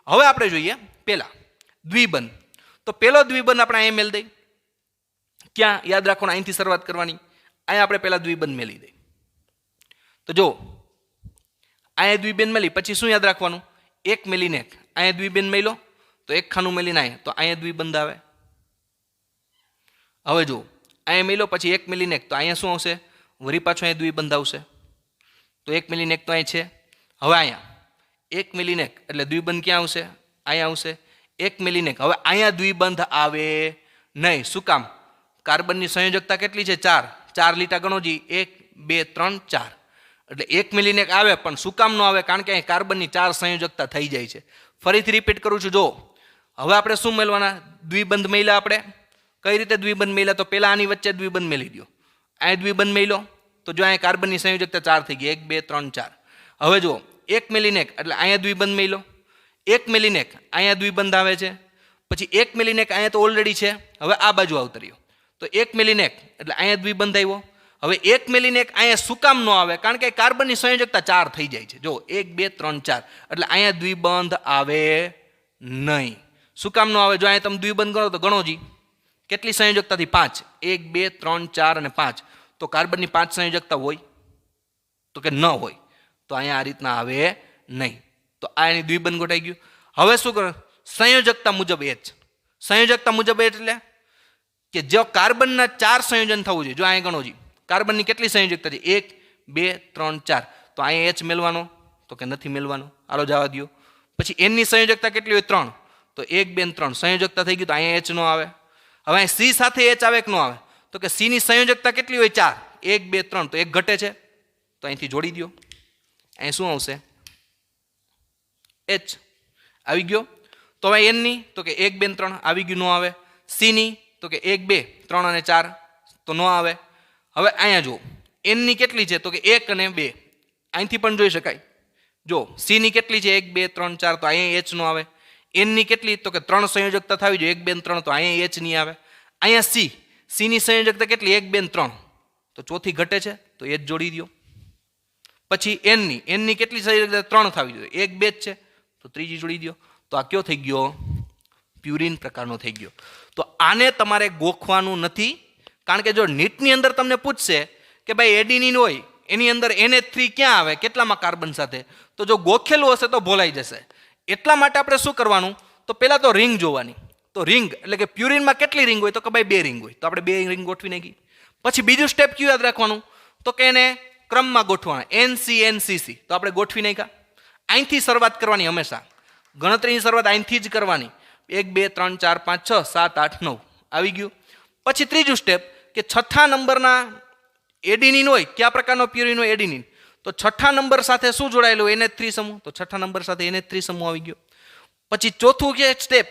હવે આપણે જોઈએ પહેલા દ્વિબંધ. તો પહેલો દ્વિબંધ આપણે અહીં મેળ દઈ. ક્યાં યાદ રાખવાનું? અહીંથી શરૂઆત કરવાની. અહીંયા આપણે પહેલા દ્વિબંધ મેળી દઈ. તો જો અહીંયા દ્વિબંધ મેળી પછી શું યાદ રાખવાનું? 1 મેલીને 1. અહીંયા દ્વિબંધ મેળ્યો તો 1 ખાનું મેલીને અહીંયા, તો અહીંયા દ્વિબંધ આવે. હવે જો અહીંયા મેળ્યો પછી 1 મેલીને 1, તો અહીંયા શું આવશે? વળી પાછો અહીંયા દ્વિબંધ આવશે. તો 1 મેલીને 1 તો અહીં છે. હવે અહીંયા 1 મેલીને 1 એટલે દ્વિબંધ ક્યાં આવશે? અહીંયા આવશે. 1 મેલીને 1. હવે અહીંયા દ્વિબંધ આવે નહીં. શું કામ? કાર્બનની સંયોજકતા કેટલી છે? 4. 4 લીટા ગણો જી. 1 2 3 4. એટલે 1 મેલીને 1 આવે, પણ શું કામ ન આવે? કારણ કે અહીં કાર્બનની 4 સંયોજકતા થઈ જાય છે. ફરીથી રિપીટ કરું છું. જો હવે આપણે શું મેળવાના? દ્વિબંધ મેળ્યા. આપણે કઈ રીતે દ્વિબંધ મેળ્યા? તો પહેલા આની વચ્ચે દ્વિબંધ મેળી દો. અહીં દ્વિબંધ મેળ્યો તો જો અહીંયા કાર્બનની સંયોજકતા 4 થઈ ગઈ. 1 2 3 4. હવે જો 1 મેલીને 1 એટલે અહીંયા દ્વિબંધ મેળ્યો. 1 મેલીને 1 અહીંયા દ્વિબંધ આવે છે. પછી 1 મેલીને 1 અહીંયા તો ઓલરેડી છે. હવે આ બાજુ આવતર્યો તો 1 મેલીને 1 એટલે અહીંયા દ્વિબંધ આવ્યો. હવે 1 મેલીને 1 અહીંયા શું કામ ન આવે? કારણ કે કાર્બનની સંયોજકતા 4 થઈ જાય છે. જો 1 2 3 4 એટલે અહીંયા દ્વિબંધ આવે નહીં. શું કામ ન આવે? જો અહીંયા તમે દ્વિબંધ ગણો તો ગણો જી. કેટલી સંયોજકતાથી? 5. 1 2 3 4 અને 5. તો કાર્બનની 5 સંયોજકતા હોય? તો કે ન હોય. તો અહીંયા આ રીતના આવે નહીં. તો આ એની દ્વિબંધ ગોઠાઈ ગયું. હવે શું કરો? સંયોજકતા મુજબ H. સંયોજકતા મુજબ H એટલે કે જો કાર્બનના 4 સંયોજન થવું જોઈએ. જો અહીંયા ગણો જી, કાર્બનની કેટલી સંયોજકતા છે? 1 2 3 4. તો અહીંયા H મેળવાનો? તો કે નથી મેળવાનો. હાલો જવા દો. પછી એનની સંયોજકતા કેટલી હોય? 3. તો 1 2 3 સંયોજકતા થઈ ગઈ. તો અહીંયા H નો આવે. હવે અહીં C સાથે H આવે કે ન આવે? તો કે C ની સંયોજકતા કેટલી હોય? 4. 1 2 3 તો 1 ઘટે છે. તો અહીંથી જોડી દો. અહીં શું આવશે? H. આવી ગયો. તો હવે એનની તો કે 1 2 3 આવી ગયું, ન આવે. સીની તો કે 1 2 3 અને 4 તો ન આવે. હવે અહીંયા જુઓ એનની કેટલી છે તો કે 1 અને 2, અહીંથી પણ જોઈ શકાય. જો સીની કેટલી છે 1 2 3 4 તો અહીંયા એચ નો આવે. એનની કેટલી તો કે 3 સંયોજકતા થવી જોઈએ 1 2 3 તો અહીંયા એચ નહીં આવે. અહીંયા સીની સંયોજકતા કેટલી 1 2 3 તો ચોથી ઘટે છે તો એચ જોડી દો. પછી એનની કેટલી સંયોજકતા 3 થવી જોઈએ 1 2 જ છે તો ત્રીજી જોડી દો. તો આ કયો થઈ ગયો? પ્યુરિન પ્રકારનો થઈ ગયો. તો આને તમારે ગોખવાનું નથી, કારણ કે જો નીટની અંદર તમને પૂછશે કે ભાઈ એડિનિન હોય એની અંદર NH3 ક્યાં આવે, કેટલામાં કાર્બન સાથે, તો જો ગોખેલું હશે તો ભોલાઈ જશે. એટલા માટે આપણે શું કરવાનું, તો પહેલાં તો રિંગ જોવાની. તો રિંગ એટલે કે પ્યુરિનમાં કેટલી રિંગ હોય તો કે ભાઈ 2 રિંગ હોય, તો આપણે 2 રિંગ ગોઠવી નાખી. પછી બીજું સ્ટેપ કયું યાદ રાખવાનું, તો કે એને ક્રમમાં ગોઠવાના, NCNCC તો આપણે ગોઠવી નાખ્યા. અહીંથી શરૂઆત કરવાની, હંમેશા ગણતરીની શરૂઆત અહીંથી જ કરવાની. 1 2 3 4 5 6 7 8 9 આવી ગયું. પછી ત્રીજું સ્ટેપ કે છઠ્ઠા નંબરના એડિનિન હોય, કયા પ્રકારનો પ્યુરિન હોય એડિનિન, તો છઠ્ઠા નંબર સાથે શું જોડાયેલું હોય NH3 સમૂહ, તો છઠ્ઠા નંબર સાથે NH3 સમૂહ આવી ગયો. પછી ચોથું કે સ્ટેપ,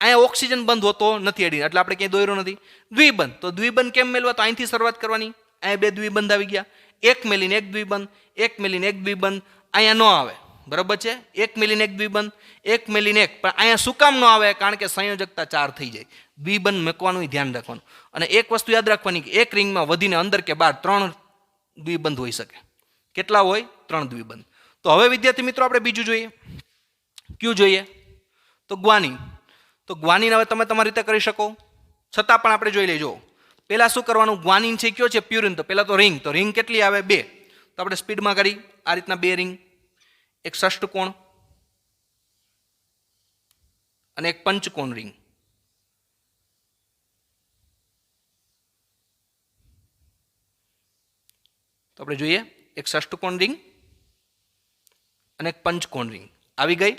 અહીંયા ઓક્સિજન બંધ હોતો નથી એડિનિન, એટલે આપણે ક્યાંય દોર્યો નથી. દ્વિબંધ, તો દ્વિબંધ કેમ મેળવા, તો અહીંથી શરૂઆત કરવાની. અહીંયા 2 દ્વિબંધ આવી ગયા, 1 મેલીને 1 દ્વિબંધ, 1 મેલીને 1 દ્વિબંધ, અહીંયા ન આવે, બરાબર છે. 1 મેલીને 1 દ્વિબંધ, 1 મેલીને 1, પણ અહીંયા શું કામ ન આવે, કારણ કે સંયોજકતા 4 થઈ જાય. દ્વિબંધ મૂકવાનું ધ્યાન રાખવાનું. અને એક વસ્તુ યાદ રાખવાની કે એક રિંગમાં વધીને અંદર કે બહાર 3 દ્વિબંધ હોઈ શકે. કેટલા હોય? 3 દ્વિબંધ. તો હવે વિદ્યાર્થી મિત્રો આપણે બીજું જોઈએ. કયું જોઈએ? તો ગ્વાનિન. તો ગ્વાનિન હવે તમે તમારી રીતે કરી શકો, છતાં પણ આપણે જોઈ લેજો. પહેલાં શું કરવાનું, ગ્વાનિન છે કયો છે પ્યુરિન, તો પહેલાં તો રિંગ કેટલી આવે? 2. તો આપણે સ્પીડમાં કરી આ રીતના 2 રિંગ, એક ષષ્ઠકોણ અને એક પંચકોણ રિંગ. તો આપણે જોઈએ એક ષષ્ઠકોણ રિંગ અને એક પંચકોણ રિંગ આવી ગઈ.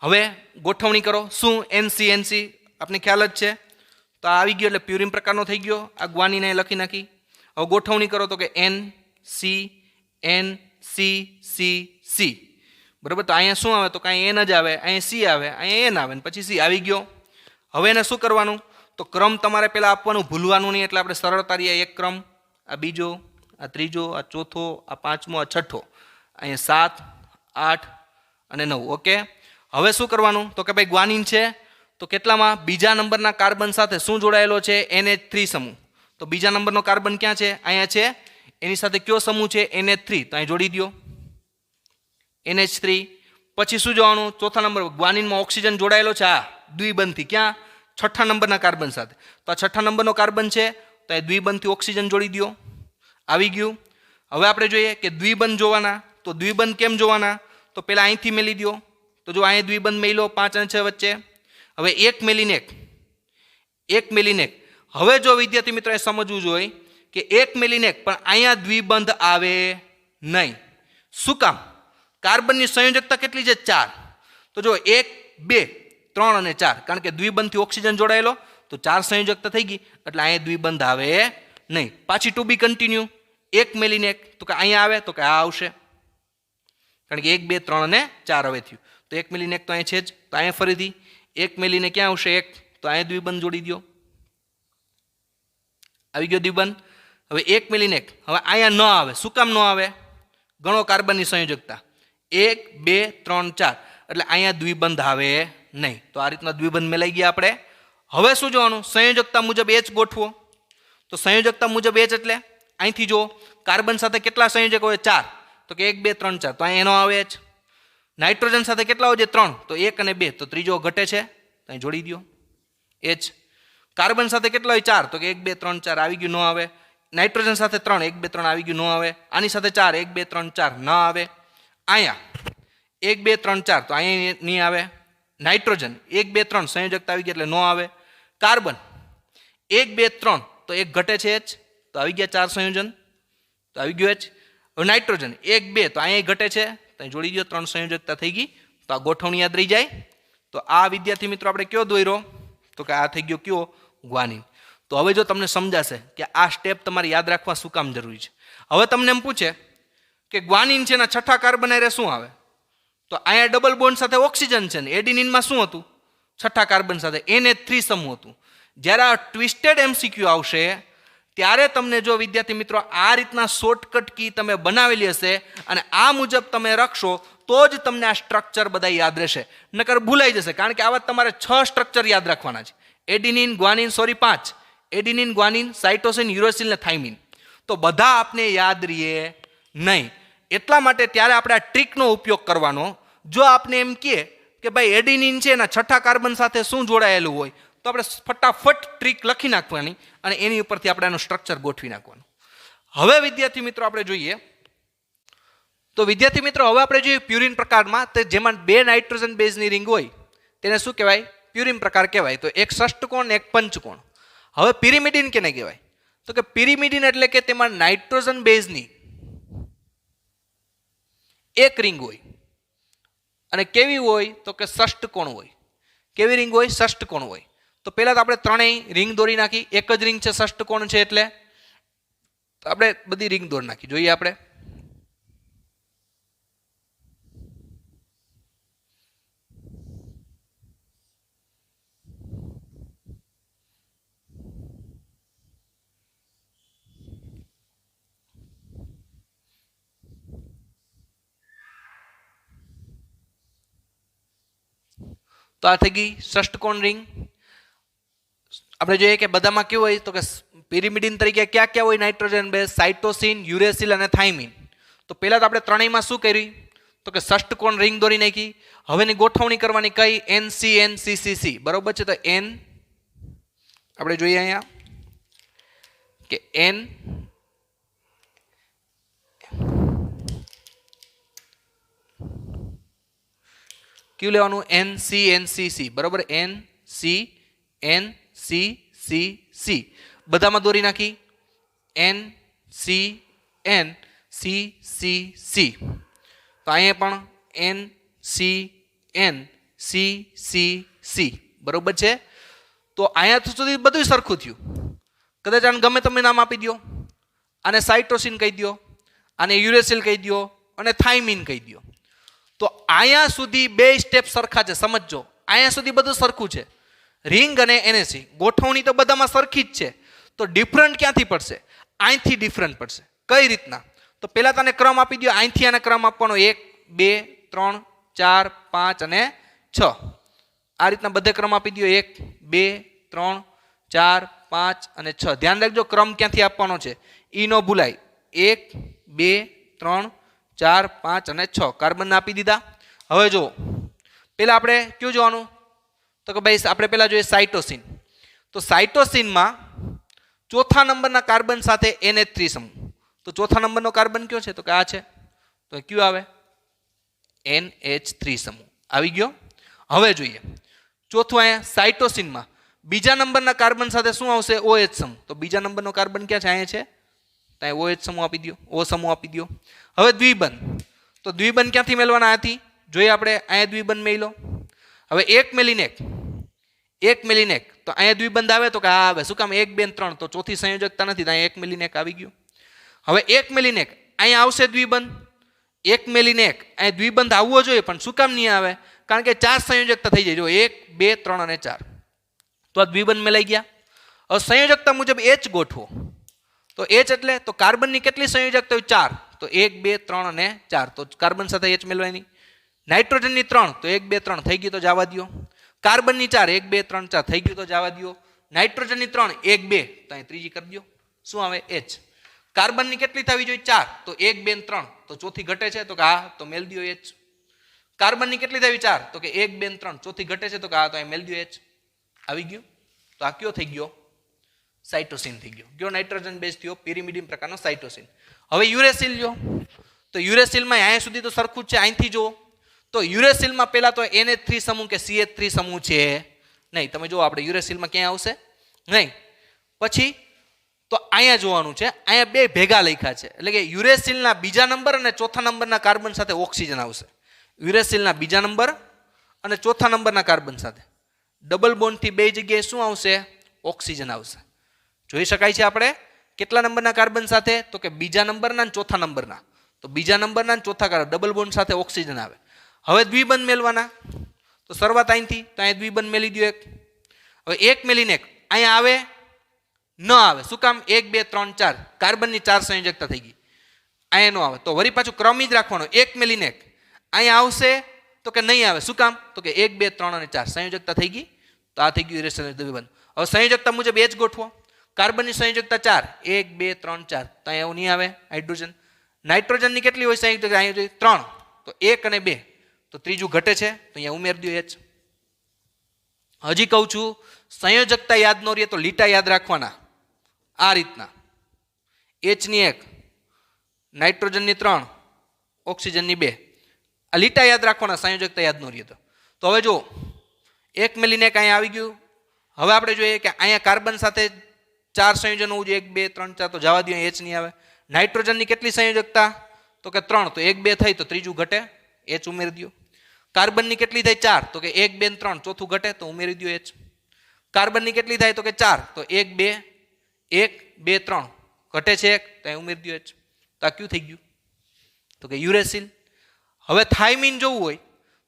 હવે ગોઠવણી કરો. શું? NCNC આપને ખ્યાલ જ છે, તો આ આવી ગયો એટલે પ્યુરિન પ્રકારનો થઈ ગયો. આ ગ્વાનીને લખી નાખી. હવે ગોઠવણી કરો તો કે NCNCC, બરાબર. તો અહીંયા શું આવે, તો કાંઈ N જ આવે, અહીંયા C આવે, અહીંયા N આવે, પછી C આવી ગયો. હવે એને શું કરવાનું, તો ક્રમ તમારે પહેલાં આપવાનું ભૂલવાનું નહીં, એટલે આપણે સરળતા રહીએ. એક ક્રમ, આ બીજો, આ ત્રીજો, આ ચોથો, આ પાંચમો, આ છઠ્ઠો, અહીંયા 7 8 અને 9. ઓકે. હવે શું કરવાનું, તો કે ભાઈ ગ્વાનિન છે તો કેટલામાં, બીજા નંબરના કાર્બન સાથે શું જોડાયેલો છે? NH3 સમૂહ. તો બીજા નંબરનો કાર્બન ક્યાં છે? અહીંયા છે. એની સાથે કયો સમૂહ છે? NH3, તો અહીં જોડી દો NH3. પછી શું જોવાનું, ચોથા નંબર ગ્વાનિનમાં ઓક્સિજન જોડાયેલો છે આ દ્વિબંધથી, ક્યાં? છઠ્ઠા નંબરના કાર્બન સાથે. તો આ છઠ્ઠા નંબરનો કાર્બન છે તો એ દ્વિબંધથી ઓક્સિજન જોડી દો. આવી ગયું. હવે આપણે જોઈએ કે દ્વિબંધ જોવાના. તો દ્વિબંધ કેમ જોવાના, તો પહેલાં અહીંથી મેલી દો. તો જો અહીં દ્વિબંધ મેલી લો 5 અને 6 વચ્ચે. હવે 1 મેલીને 1 મેલીને 1. હવે જો વિદ્યાર્થી મિત્રો એ સમજવું જોઈએ કે 1 મેલીને 1, પણ અહીંયા દ્વિબંધ આવે નહીં. શું કામ? કાર્બનની સંયોજકતા કેટલી છે? 4. તો જો 1 2 3 અને 4, કારણ કે દ્વિબંધથી ઓક્સિજન જોડાયેલો તો 4 સંયોજકતા થઈ ગઈ, એટલે અહીંયા દ્વિબંધ આવે નહીં. પાછી ટુ બી કન્ટિન્યુ. 1 મેલીને 1, તો કે અહીંયા આવે, તો કે આ આવશે, કારણ કે 1 2 3 અને 4 હવે થયું. તો 1 મેલીને 1 તો અહીંયા છે જ, તો અહીંયા ફરીથી 1 મેલીને ક્યાં આવશે? 1, તો અહીંયા દ્વિબંધ જોડી દો. આવી ગયો દ્વિબંધ. હવે 1 મેલીને 1, હવે અહીંયા ન આવે. શું કામ ન આવે? ગણો કાર્બનની સંયોજકતા 1 2 3 4, એટલે અહીંયા દ્વિબંધ આવે નહીં. તો આ રીતના દ્વિબંધ મેલાઈ ગયા આપણે. હવે શું જોવાનું? સંયોજકતા મુજબ H ગોઠવો. તો સંયોજકતા મુજબ H એટલે અહીંથી જો કાર્બન સાથે કેટલા સંયોજક હોય? 4, તો કે 1 2 3 4, તો અહીંયા એનો આવે H. નાઇટ્રોજન સાથે કેટલા હોય છે? 3, તો 1 અને 2, તો ત્રીજો ઘટે છે, તો અહીં જોડી દો H. કાર્બન સાથે કેટલા હોય? 4, તો કે 1 2 3 4 આવી ગયું, ન આવે. નાઇટ્રોજન સાથે 3, 1 2 3 આવી ગયું, ન આવે. આની સાથે 4, 1 2 3 4 ન આવે. અહીંયા 1 2 3 4, તો અહીંયા નહીં આવે. નાઇટ્રોજન 1 2 3 સંયોજકતા આવી ગઈ એટલે ન આવે. કાર્બન 1 2 3, તો 1 ઘટે છે H, તો આવી ગયા 4 સંયોજન, તો આવી ગયો H. હવે નાઇટ્રોજન 1 2, તો અહીંયા ઘટે છે, તો જોડી દો, 3 સંયોજકતા થઈ ગઈ. તો આ ગોઠવણી યાદ રહી જાય. તો આ વિદ્યાર્થી મિત્રો આપણે કયો દોર્યો, તો કે આ થઈ ગયો કયો? ગ્વાનિન. તો હવે જો તમને સમજાશે કે આ સ્ટેપ તમારે યાદ રાખવા શું કામ જરૂરી છે. હવે તમને એમ પૂછે કે ગ્વાનિન છે એના છઠ્ઠા કાર્બન હારે શું આવે, તો અહીંયા ડબલ બોન્ડ સાથે ઓક્સિજન છે ને એડિનિનમાં શું હતું? છઠ્ઠા કાર્બન સાથે NH3 સમૂહ હતું. જ્યારે આ ટ્વિસ્ટેડ MCQ આવશે ત્યારે તમને જો વિદ્યાર્થી મિત્રો આ રીતના શોર્ટકટ કી તમે બનાવેલી હશે અને આ મુજબ તમે રખશો તો જ તમને આ સ્ટ્રક્ચર બધા યાદ રહેશે, નકર ભૂલાઈ જશે. કારણ કે આવા તમારે 6 સ્ટ્રક્ચર યાદ રાખવાના છે. Adenine, guanine, 5 adenine, guanine, cytosine, uracil ને થાઇમિન. તો બધા આપને યાદ રહીએ નહીં. એટલા માટે ત્યારે આપણે આ ટ્રીકનો ઉપયોગ કરવાનો. જો આપને એમ કહે કે ભાઈ એડિનિન છે એના છઠ્ઠા કાર્બન સાથે શું જોડાયેલું હોય તો આપણે ફટાફટ ટ્રીક લખી નાખવાની અને એની ઉપરથી આપણે આનું સ્ટ્રક્ચર ગોઠવી નાખવાનું. હવે વિદ્યાર્થી મિત્રો આપણે જોઈએ તો વિદ્યાર્થી મિત્રો હવે આપણે જોઈએ પ્યુરિન પ્રકારમાં, તો જેમાં 2 નાઇટ્રોજન બેઝની રિંગ હોય તેને શું કહેવાય? પ્યુરિન પ્રકાર કહેવાય. તો એક ષષ્ઠકોણ ને એક પંચકોણ. હવે પિરિમિડિન કેને કહેવાય? તો કે પિરિમિડિન એટલે કે તેમાં નાઇટ્રોજન બેઝની એક રિંગ હોય અને કેવી હોય? તો કે ષષ્ઠકોણ હોય. કેવી રિંગ હોય? ષષ્ઠકોણ હોય. તો પહેલા તો આપણે ત્રણેય રિંગ દોરી નાખી. એક જ રિંગ છે, ષષ્ઠકોણ છે એટલે તો આપણે બધી રિંગ દોરી નાખી. જોઈએ આપણે તો આ થઈ ગઈ ષષ્ઠકોણ રિંગ. આપણે જોઈએ કે બધામાં કેવું હોય? તો કે પિરિમિડિન તરીકે ક્યાં ક્યાં હોય નાઇટ્રોજન બેઝ? સાઇટોસિન, યુરેસિલ અને થાઇમિન. તો પહેલા તો આપણે ત્રણેયમાં શું કર્યું? તો કે ષષ્ઠકોણ રિંગ દોરી નાખી. હવેની ગોઠવણી કરવાની કઈ? NCNCCC. બરોબર છે. તો N આપણે જોઈએ અહીંયા કે N ક્યુ લેવાનું? NCNCC. બરોબર. NCNCCC બધામાં દોરી નાખી. NCNCCC. તો અહીંયા પણ NCNCCC. બરોબર છે. તો અહીંયા સુધી બધું સરખું થયું. કદાચ આને ગમે તમે નામ આપી દો. આને સાઇટોસિન કહી દો, આને યુરેસિલ કહી દો અને થાઇમિન કહી દો. તો અહીંયા સુધી 2 સ્ટેપ સરખા છે. સમજો, અહીંયા સુધી બધું સરખું છે. રિંગ અને NAC ગોઠવણી તો બધામાં સરખી જ છે. તો ડિફરન્ટ ક્યાંથી પડશે? અહીંથી ડિફરન્ટ પડશે. કઈ રીતના? તો પહેલા તને ક્રમ આપી દો. અહીંથી આને ક્રમ આપવાનો 1, 2, 3, 4, 5 અને 6. આ રીતના બધે ક્રમ આપી દો. 1, 2, 3, 4, 5 અને 6. ધ્યાન રાખજો ક્રમ ક્યાંથી આપવાનો છે, ઈ નો ભૂલાય. 1, 2, 3, 4, 5 અને 6 કાર્બન આપી દીધા. હવે જો પેલા આપણે કયું જોવાનું? તો કે ભાઈ આપણે પેલા જોઈએ સાઇટોસિન. તો સાઇટોસિનમાં ચોથા નંબરના કાર્બન સાથે NH3 સમૂહ. તો ચોથા નંબરનો કાર્બન કયો છે? તો કે આ છે. તો કયું આવે? NH3 સમૂહ આવી ગયો. હવે જોઈએ ચોથું અહીંયા સાઇટોસિનમાં બીજા નંબરના કાર્બન સાથે શું આવશે? OH સમૂહ. તો બીજા નંબરનો કાર્બન ક્યાં છે? અહીંયા છે. ત્યાં OH સમૂહ આપી દો, O સમૂહ આપી દો. હવે દ્વિબંધ. તો દ્વિબંધ ક્યાંથી મેળવવાના? આથી જોઈએ આપણે. અહીંયા દ્વિબંધ મેળવો. હવે એક મેલીને એક. તો અહીંયા દ્વિબંધ આવે તો કે આ આવે. શું કામ? 1, 2, 3. તો ચોથી સંયોજકતા નથી. અહીંયા એક મેલીને એક આવી ગયું. હવે એક મેલીને એક અહીંયા આવશે દ્વિબંધ. એક મેલીને એક અહીંયા દ્વિબંધ આવવો જોઈએ પણ શું કામ નહીં આવે? કારણ કે 4 સંયોજકતા થઈ જાય. જો 1, 2, 3 અને 4. તો આ દ્વિબંધ મેલાઈ ગયા. હવે સંયોજકતા મુજબ H ગોઠવો. તો H એટલે તો કાર્બનની કેટલી સંયોજકતા હોય? 4. તો 1, 2, 3 અને 4. તો કાર્બન સાથે H મેળવાની. નાઇટ્રોજનની 3. તો 1, 2, 3 થઈ ગયું તો જવા દો. કાર્બનની 4. 1, 2, 3, 4 થઈ ગયું તો જવા દો. નાઇટ્રોજનની 3. 1, 2 તો અહીં ત્રીજી કરી દો. શું આવે? H. કાર્બનની કેટલી થવી જોઈએ? 4. તો 1, 2, 3. તો ચોથી ઘટે છે તો કે આ તો મેલ દો H. કાર્બનની કેટલી થવી? 4. તો કે 1, 2, 3. ચોથી ઘટે છે તો કે આ તો અહીં મેલ દો H. આવી ગયું. તો આ કયો થઈ ગયો? સાઇટોસિન થઈ ગયો. કયો નાઇટ્રોજન બેઝ થયો? પિરિમિડિન પ્રકારનો સાઇટોસિન. હવે યુરેસિલ લો. તો યુરેસિલમાં અહીંયા સુધી તો સરખું જ છે. અહીંથી જુઓ તો યુરેસિલમાં પહેલા તો NH3 સમૂહ કે CH3 સમૂહ છે નહીં. તમે જુઓ આપણે યુરેસિલમાં ક્યાં આવશે? નહીં. પછી તો અહીંયા જોવાનું છે. અહીંયા 2 ભેગા લખ્યા છે એટલે કે યુરેસિલના બીજા નંબર અને ચોથા નંબરના કાર્બન સાથે ઓક્સિજન આવશે. યુરેસિલના બીજા નંબર અને ચોથા નંબરના કાર્બન સાથે ડબલ બોન્ડથી 2 જગ્યાએ શું આવશે? ઓક્સિજન આવશે. જોઈ શકાય છે આપણે કેટલા નંબરના કાર્બન સાથે? તો કે બીજા નંબરના અને ચોથા નંબરના. તો બીજા નંબરના અને ચોથા કાર્બન ડબલ બોન્ડ સાથે ઓક્સિજન આવે. હવે દ્વિબંધ મેળવાના, તો શરૂઆત અહીંથી, તો અહીંયા દ્વિબંધ મેલી દો એક. હવે એક મેલીને એક અહીંયા આવે ન આવે, શું કામ? 1 2 3 4 કાર્બનની 4 સંયોજકતા થઈ ગઈ, અહીંયા ન આવે. તો વળી પાછું ક્રમ જ રાખવાનો, એક મેલીને એક અહીંયા આવશે તો કે નહીં આવે, શું કામ? તો કે 1 2 3 અને 4 સંયોજકતા થઈ ગઈ, તો આ થઈ ગયું ઇરેશનલ દ્વિબંધ. હવે સંયોજકતા મુજબ એ જ ગોઠવો. કાર્બનની સંયોજકતા 4, 1 2 3 4, તો અહીંયા એવું નહીં આવે. હાઇડ્રોજન, નાઇટ્રોજનની કેટલી હોય સંયોજકતા? અહીંયા 3, તો 1 અને 2, તો ત્રીજું ઘટે છે, તો અહીંયા ઉમેર દો H. હજી કહું છું, સંયોજકતા યાદ ન રહે તો લીટા યાદ રાખવાના, આ રીતના. H ની 1, નાઇટ્રોજનની 3, ઓક્સિજનની 2, આ લીટા યાદ રાખવાના, સંયોજકતા યાદ ન રહે તો. તો હવે જો એક મેલીને એક અહીંયા આવી ગયું. હવે આપણે જોઈએ કે અહીંયા કાર્બન સાથે 4 સંયોજન હોવું જોઈએ, 1 2 3 4, તો જવા દો, H નહીં આવે. નાઇટ્રોજનની કેટલી સંયોજકતા? તો કે 3, તો 1 2 થઈ તો ત્રીજું ઘટે, H ઉમેરી દો. કાર્બનની કેટલી થાય? 4, તો કે 1 2 3, ચોથું ઘટે, તો ઉમેરી દો H. કાર્બનની કેટલી થાય? તો કે 4, તો 1 2 2 3, ઘટે છે 1, તો અહીં ઉમેરી દો H. તો આ કયું થઈ ગયું? તો કે યુરેસિલ. હવે થાઇમીન જોવું હોય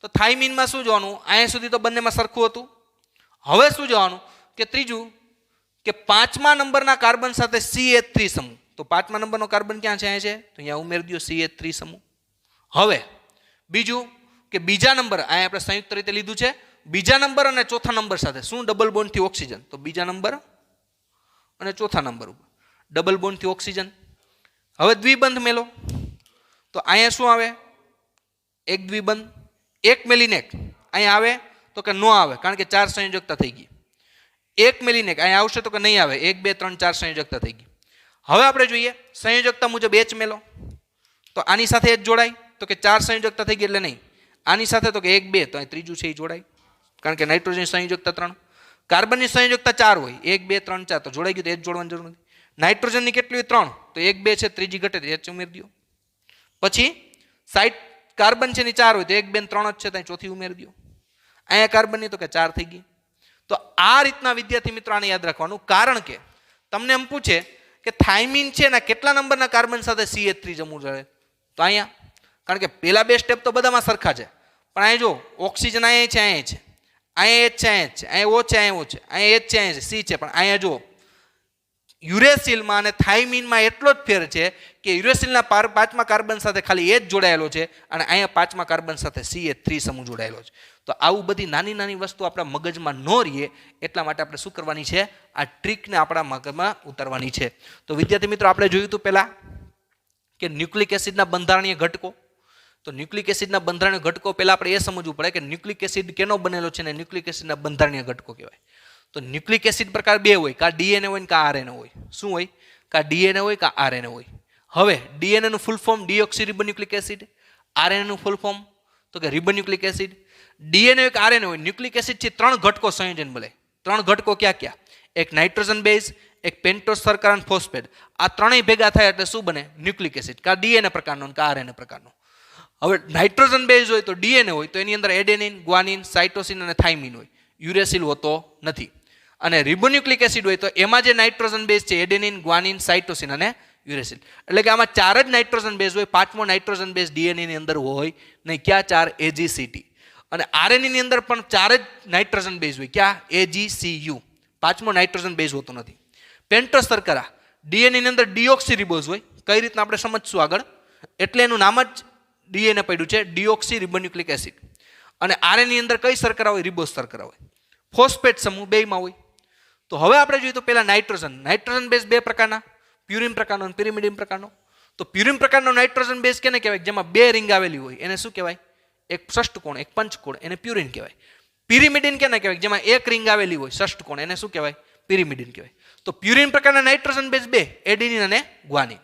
તો થાઇમીનમાં શું જોવાનું? અહીંયા સુધી તો બંનેમાં સરખું હતું. હવે શું જોવાનું કે ત્રીજું, કે 5મા નંબરના કાર્બન સાથે CH3 સમૂહ. તો 5મા નંબરનો કાર્બન ક્યાં છે? અહીંયા છે, તો અહીંયા ઉમેરી દો CH3 સમૂહ. હવે બીજું કે બીજા નંબર, અહીંયા આપણે સંયુક્ત રીતે લીધું છે, બીજા નંબર અને ચોથા નંબર સાથે શું ડબલ બોન્ડથી ઓક્સિજન? તો બીજા નંબર અને ચોથા નંબર ઉપર ડબલ બોન્ડથી ઓક્સિજન. હવે દ્વિબંધ મેલો, તો અહીંયા શું આવે? એક દ્વિબંધ, એક મેલીને એક અહીંયા આવે તો કે ન આવે, કારણ કે 4 સંયોજકતા થઈ ગઈ. એક મેલીને એક અહીંયા આવશે તો કે નહીં આવે, 1 2 3 4 સંયોજકતા થઈ ગઈ. હવે આપણે જોઈએ સંયોજકતા મુજબ H મેલો, તો આની સાથે H જોડાય, તો કે 4 સંયોજકતા થઈ ગઈ એટલે નહીં. આની સાથે તો કે 1 2, તો અહીં ત્રીજું છે એ જોડાય, કારણ કે નાઇટ્રોજનની સંયોજકતા 3. કાર્બનની સંયોજકતા 4 હોય, 1 2 3 4, તો જોડાઈ ગયું, તો H જોડવાની જરૂર નથી. નાઇટ્રોજનની કેટલી હોય? 3, તો 1 2 છે, ત્રીજી ઘટે, H ઉમેરી દો. પછી સાઈડ કાર્બન છે ની 4 હોય, તો 1 2 3 જ છે, તો ચોથી ઉમેરી દો. અહીંયા કાર્બનની તો કે 4 થઈ ગઈ. તો આ રીતના વિદ્યાર્થી મિત્રો આને યાદ રાખવાનું, કારણ કે તમને એમ પૂછે કે થાઇમીન છે ને કેટલા નંબરના કાર્બન સાથે CH3 જમવું જોઈએ? તો અહીંયા, કારણ કે પેલા 2 સ્ટેપ તો બધામાં સરખા છે, પણ અહીંયા જો ઓક્સિજન અહીંયા છે, અહીંયા છે, અહીંયા H છે, અહીંયા છે, અહીંયા O છે, અહીંયા H છે, અહીંયા C છે, પણ અહીંયા જો યુરેસિલમાં અને થાઇમીનમાં એટલો જ ફેર છે કે યુરેસિલના 5મા કાર્બન સાથે ખાલી H જોડાયેલો છે અને અહીંયા 5મા કાર્બન સાથે CH3 સમૂહ જોડાયેલો છે. તો આવું બધી નાની નાની વસ્તુ આપણા મગજમાં ન રહીએ એટલા માટે આપણે શું કરવાની છે? આ ટ્રીકને આપણા મગજમાં ઉતારવાની છે. તો વિદ્યાર્થી મિત્રો, આપણે જોયું હતું પહેલા કે ન્યુક્લિક એસિડના બંધારણીય ઘટકો. તો ન્યુક્લિક એસિડના બંધારણીય ઘટકો પહેલા આપણે એ સમજવું પડે કે ન્યુક્લિક એસિડ કેનો બનેલો છે ને ન્યુક્લિક એસિડના બંધારણીય ઘટકો કહેવાય. તો ન્યુક્લિક એસિડ પ્રકાર 2 હોય, કાં DNA હોય ને કાં RNA હોય. શું હોય? કાં DNA હોય કાં RNA હોય. હવે DNA નું ફૂલ ફોર્મ ડીઓક્સીરિબોન્યુક્લિક એસિડ, RNA નું ફૂલ ફોર્મ તો કે રિબોન્યુક્લિક એસિડ. DNA હોય કે RNA હોય, ન્યુક્લિક એસિડ થી 3 ઘટકો સંયોજન બને. 3 ઘટકો ક્યાં ક્યાં? એક નાઇટ્રોજન બેઝ, એક પેન્ટોસ શર્કરા અને ફોસ્ફેટ. આ ત્રણેય ભેગા થાય એટલે શું બને? ન્યુક્લિક એસિડ, કાં DNA પ્રકારનો કાં RNA પ્રકારનો. હવે નાઇટ્રોજન બેઝ હોય તો DNA હોય તો એની અંદર એડેનિન, ગ્વાનિન, સાઇટોસિન અને થાઇમિન હોય. યુરેસિલ હોતો નથી. અને રિબોન્યુક્લિક એસિડ હોય તો એમાં જે નાઇટ્રોજન બેઝ છે એડેનિન, ગ્વાનિન, સાઇટોસિન અને યુરેસિલ. એટલે કે આમાં 4 જ નાઇટ્રોજન બેઝ હોય, 5મો નાઇટ્રોજન બેઝ DNA ની અંદર હોય નહીં. ક્યાં? 4 AgCT. અને RNA ની અંદર પણ 4 જ નાઇટ્રોજન બેઝ હોય. ક્યાં? AgCU. 5મો નાઇટ્રોજન બેઝ હોતો નથી. પેન્ટોસ શર્કરા DNA ની અંદર ડીઓક્સીરિબોઝ હોય. કઈ રીતના આપણે સમજશું આગળ, એટલે એનું નામ જ DNA પડ્યું છે, ડીઓક્સી રિબોન્યુક્લિક એસિડ. અને RNA ની અંદર કઈ શર્કરા હોય? રિબોઝ શર્કરા હોય. ફોસ્ફેટ સમૂહ બેયમાં હોય. તો હવે આપણે જોઈએ તો પહેલા નાઇટ્રોજન બેઝ 2 પ્રકારના, પ્યુરિન પ્રકારનો અને પિરિમિડિન પ્રકારનો. તો પ્યુરિન પ્રકારનો નાઇટ્રોજન બેઝ કેને કહેવાય? જેમાં 2 રિંગ આવેલી હોય એને શું કહેવાય? એક ષષ્ઠકોણ, એક પંચકોણ, એને પ્યુરિન કહેવાય. પિરિમિડિન કેને કહેવાય? જેમાં 1 રિંગ આવેલી હોય ષષ્ઠકોણ, એને શું કહેવાય? પિરિમિડિન કહેવાય. તો પ્યુરિન પ્રકારના નાઇટ્રોજન બેઝ 2 એડેનિન અને ગ્વાનિન.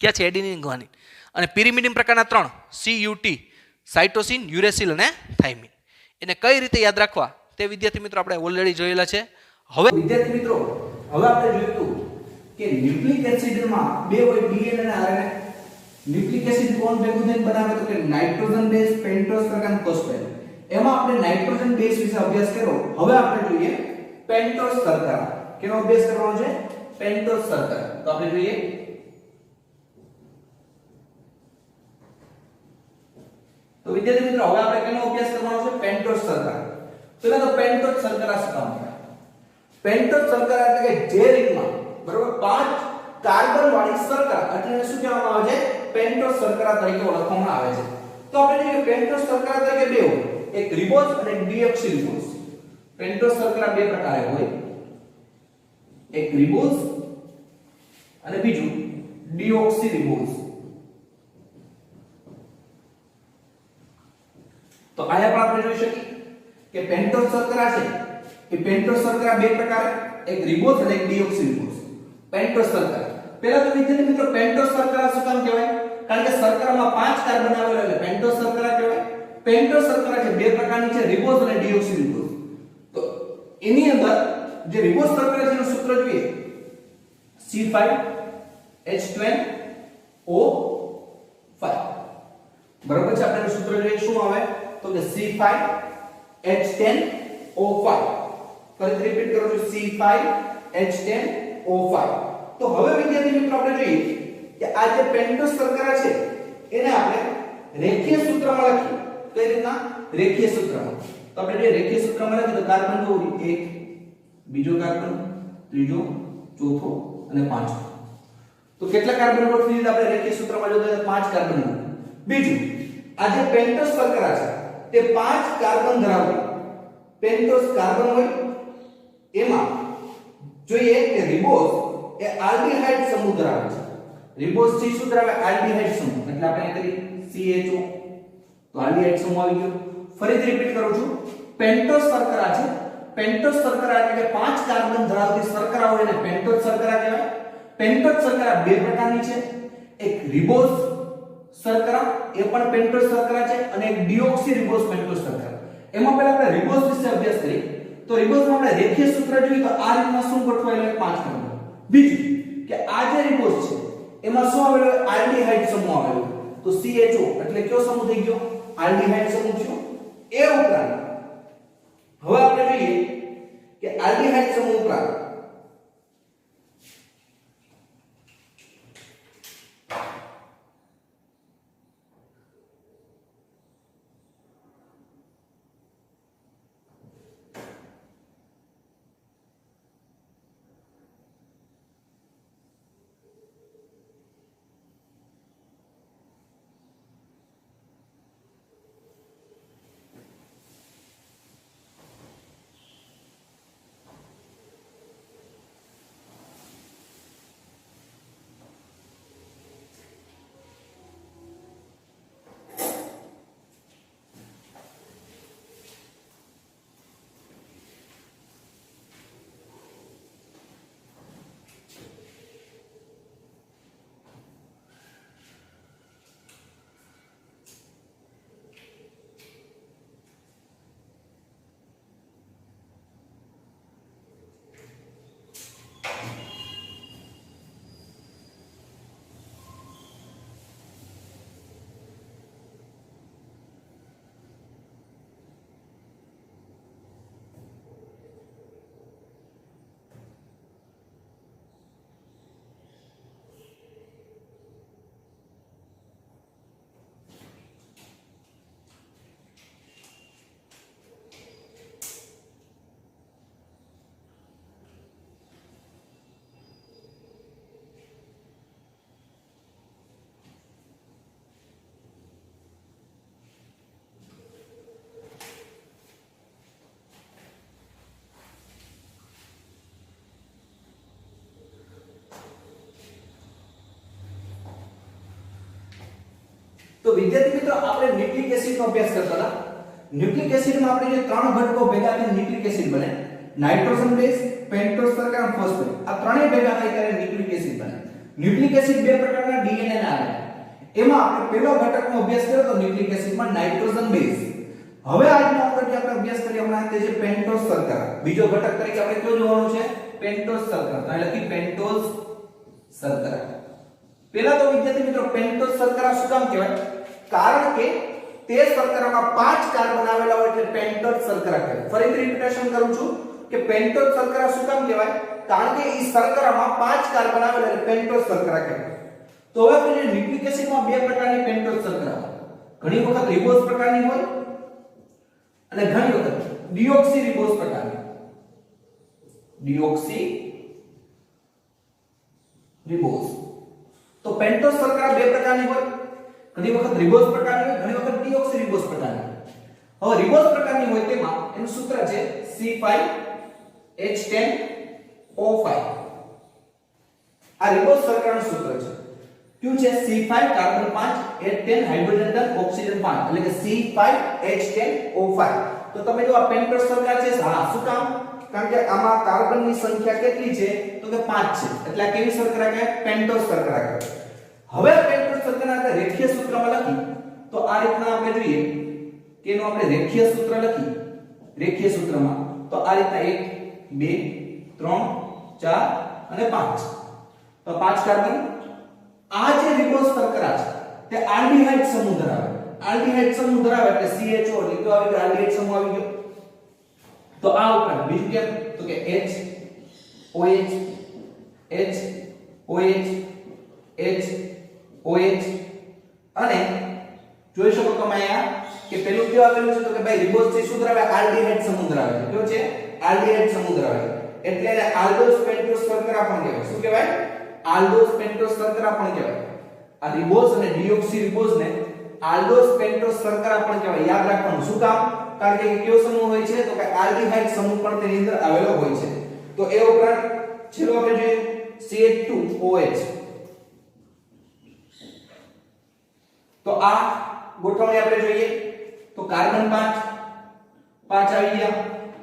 ક્યાં છે? Adenine, guanine. અને પિરિમિડિન પ્રકારના 3 CUT, સાઇટોસિન, યુરેસિલ અને થાઇમિન. એને કઈ રીતે યાદ રાખવા તે વિદ્યાર્થી મિત્રો આપણે ઓલરેડી જોયેલા છે. હવે વિદ્યાર્થી મિત્રો, હવે આપણે જોયું કે ન્યુક્લિક એસિડમાં 2 હોય, DNA અને RNA. ન્યુક્લિક એસિડ કોણ ભેગું થઈને બનાવે? તો કે નાઇટ્રોજન બેઝ, પેન્ટોસ શર્કરા અને ફોસ્ફેટ. એમાં આપણે નાઇટ્રોજન બેઝ વિશે અભ્યાસ કર્યો. હવે આપણે જોઈએ પેન્ટોસ શર્કરા. કેનો અભ્યાસ કરવાનો છે? પેન્ટોસ શર્કરા. તો આપણે જોઈએ તો તો વિદ્યાર્થી મિત્રો હવે આપણે કેનો અભ્યાસ કરવાનો છે પેન્ટોઝ શર્કરા પેલા તો પેન્ટોઝ શર્કરા શું કામ કરે પેન્ટોઝ શર્કરા એટલે કે જે રીતમાં બરોબર 5 કાર્બન વાળી શર્કરા એટલે એને શું કહેવામાં આવે છે પેન્ટોઝ શર્કરા તરીકે ઓળખવામાં આવે છે તો આપણે જોઈએ પેન્ટોઝ શર્કરા તરીકે બે હોય એક રિબોઝ અને એક ડીઓક્સીરિબોઝ પેન્ટોઝ શર્કરા બે પ્રકારે હોય એક રિબોઝ અને બીજું ડીઓક્સીરિબોઝ તો આયા પણ આપણે જોઈ શકીએ કે પેન્ટોઝ શર્કરા છે એ પેન્ટોઝ શર્કરા બે પ્રકારે એક રિબોઝ અને એક ડીઓક્સીરિબોઝ પેન્ટોઝ શર્કરા પહેલા તો વિદ્યાર્થી મિત્રો પેન્ટોઝ શર્કરા શું કામ કહેવાય કારણ કે શર્કરામાં 5 કાર્બન આવેલા એટલે પેન્ટોઝ શર્કરા કહેવાય પેન્ટોઝ શર્કરા છે બે પ્રકારની છે રિબોઝ અને ડીઓક્સીરિબોઝ તો એની અંદર જે રિબોઝ શર્કરા છે એનું સૂત્ર જોઈએ C5H12O5 બરાબર છે આપણે સૂત્ર જોઈએ શું આવે તો કે C5H10O5 ફરીથી રિપીટ કરું છું C5H10O5 તો હવે વિદ્યાર્થી મિત્રો આપણે જોઈએ કે આ જે પેન્ટોઝ શર્કરા છે એને આપણે રેખીય સૂત્રમાં લખીએ કઈ રીતના રેખીય સૂત્રમાં તો આપણે જે રેખીય સૂત્રમાં લખીએ તો કાર્બન નો એક બીજો કાર્બન ત્રીજો ચોથો અને પાંચમો તો કેટલા કાર્બન ગોઠવી દીધા આપણે રેખીય સૂત્રમાં જોતા 5 કાર્બન બીજું આ જે પેન્ટોઝ શર્કરા છે તે 5 કાર્બન ધરાવતી પેન્ટોઝ કાર્બન હોય એમાં જોઈએ કે રિબોઝ એ આલ્ડીહાઇડ સમૂહ ધરાવે છે રિબોઝ થી શું ધરાવે આલ્ડીહાઇડ સમૂહ એટલે આપણે અહીં કરી CHO તો આલ્ડીહાઇડ સમૂહ આવી ગયો ફરીથી રિપીટ કરું છું પેન્ટોઝ શર્કરા છે પેન્ટોઝ શર્કરા એટલે કે 5 કાર્બન ધરાવતી શર્કરા હોય એને પેન્ટોઝ શર્કરા કહેવાય પેન્ટોઝ શર્કરા બે પ્રકારની છે એક રિબોઝ શર્કરા એ પણ પેન્ટોઝ શર્કરા છે અને એક ડીઓક્સીરિબોઝ પેન્ટોઝ શર્કરા એમાં પહેલા આપણે રિબોઝ વિશે અભ્યાસ કરીએ તો રિબોઝમાં આપણે રેખીય સૂત્ર જોઈએ તો આ રીતના શું ગોઠવાયેલું 5 કાર્બન બીજું કે આ જે રિબોઝ છે એમાં શું આવેલો આલ્ડીહાઇડ સમૂહ આવેલો તો CHO એટલે કયો સમૂહ થઈ ગયો આલ્ડીહાઇડ સમૂહ છે એ ઉપરાંત હવે આપણે જોઈએ કે આલ્ડીહાઇડ સમૂહ ઉપરાંત તો વિદ્યાર્થી મિત્રો આપણે ન્યુક્લિક એસિડ નો અભ્યાસ કરતા હતા ન્યુક્લિક એસિડ માં આપણે જે ત્રણ ઘટકો ભેગા થઈને ન્યુક્લિક એસિડ બને નાઇટ્રોજન બેઝ પેન્ટોઝ શર્કરા અને ફોસ્ફેટ આ ત્રણેય ભેગા થઈ ત્યારે ન્યુક્લિક એસિડ બને ન્યુક્લિક એસિડ બે પ્રકારના ડીએનએ ના આવે એમાં આપણે પહેલો ઘટકનો અભ્યાસ કર્યો તો ન્યુક્લિક એસિડમાં નાઇટ્રોજન બેઝ હવે આજનો આપણે અભ્યાસ કરીએ હમણાં તે છે પેન્ટોઝ શર્કરા બીજો ઘટક તરીકે આપણે કયો જોવાનું છે પેન્ટોઝ શર્કરા તો અહીં લખી પેન્ટોઝ શર્કરા પહેલા તો વિદ્યાર્થી મિત્રો પેન્ટોઝ શર્કરા શું કામ કહેવાય કારણ કે તે શર્કરામાં 5 કાર્બન આવેલા હોય એટલે પેન્ટોઝ શર્કરા કહેવાય ફરીથી રિપીટેશન કરું છું કે પેન્ટોઝ શર્કરા શું કામ કહેવાય કારણ કે ઈ શર્કરામાં 5 કાર્બન આવેલા એટલે પેન્ટોઝ શર્કરા કહેવાય તો હવે આપણે ન્યુક્લિક એસિડમાં બે પ્રકારની પેન્ટોઝ શર્કરા ઘણી વખત રિબોઝ પ્રકારની હોય અને ઘણી વખત ડિઓક્સી રિબોઝ પ્રકારની. Deoxy ribose. તો પેન્ટોસ શર્કરા બે પ્રકારની હોય, ઘણી વખત રિબોઝ પ્રકારની હોય, ઘણી વખત ડિઓક્સી રિબોઝ પ્રકારની. હવે રિબોઝ પ્રકારની હોય તેમાં એનું સૂત્ર છે C5H10O5. આ રિબોઝ શર્કરાનું સૂત્ર છે. કયું છે? C5 carbon 5 H10 hydrogen 10 oxygen 5 એટલે કે C5H10O5. તો તમે જો આ પેન્ટોસ શર્કરા છે, હા શું કામ? કારણ કે આમાં કાર્બનની સંખ્યા કેટલી છે? તો કે 5 છે. એટલે આ કેવી શર્કરા કહેવાય? પેન્ટોસ શર્કરા કહેવાય. હવે આ પેન્ટોસ શર્કરાને આપણે રેખીય સૂત્રમાં લખી તો આ રીતના આપણે જોઈએ કે એનું આપણે રેખીય સૂત્ર લખી. રેખીય સૂત્રમાં તો આ રીતના 1 2 3 4 અને 5. તો 5 કાર્બન. આ જે રિબોઝ શર્કરા છે તે આલ્ડીહાઇડ સમૂહ ધરાવે. આલ્ડીહાઇડ સમૂહ ધરાવે એટલે CHO એટલે આવી ગયો આલ્ડીહાઇડ સમૂહ આવી ગયો. તો આ ઉપરાંત બીજું કેમ? તો કે H OH H OH H OH અને જોઈ શકો તમે અહીંયા કે પેલું કેવું આવેલું છે? તો કે ભાઈ રિબોઝ છે શું ધરાવે? આલ્ડીહાઇડ સમૂહ ધરાવે છે. કયો છે? આલ્ડીહાઇડ સમૂહ ધરાવે છે. એટલે એને આલ્ડોસ પેન્ટોસ શર્કરા પણ કહેવાય. શું કહેવાય? આલ્ડોસ પેન્ટોસ શર્કરા પણ કહેવાય. આ રિબોઝ અને ડિઓક્સી રિબોઝ ને આલ્ડોસ પેન્ટોસ શર્કરા પણ કહેવાય. યાદ રાખવાનું. શું કામ? કારણ કે કયો સમૂહ હોય છે? તો કે આલ્ડીહાઇડ સમૂહ પણ તેની અંદર આવેલો હોય છે. તો એ ઉપરાંત છેલ્લો આપણે જોઈએ CH2OH. તો આ ગોઠવણી આપણે જોઈએ તો કાર્બન 5 આવી ગયા.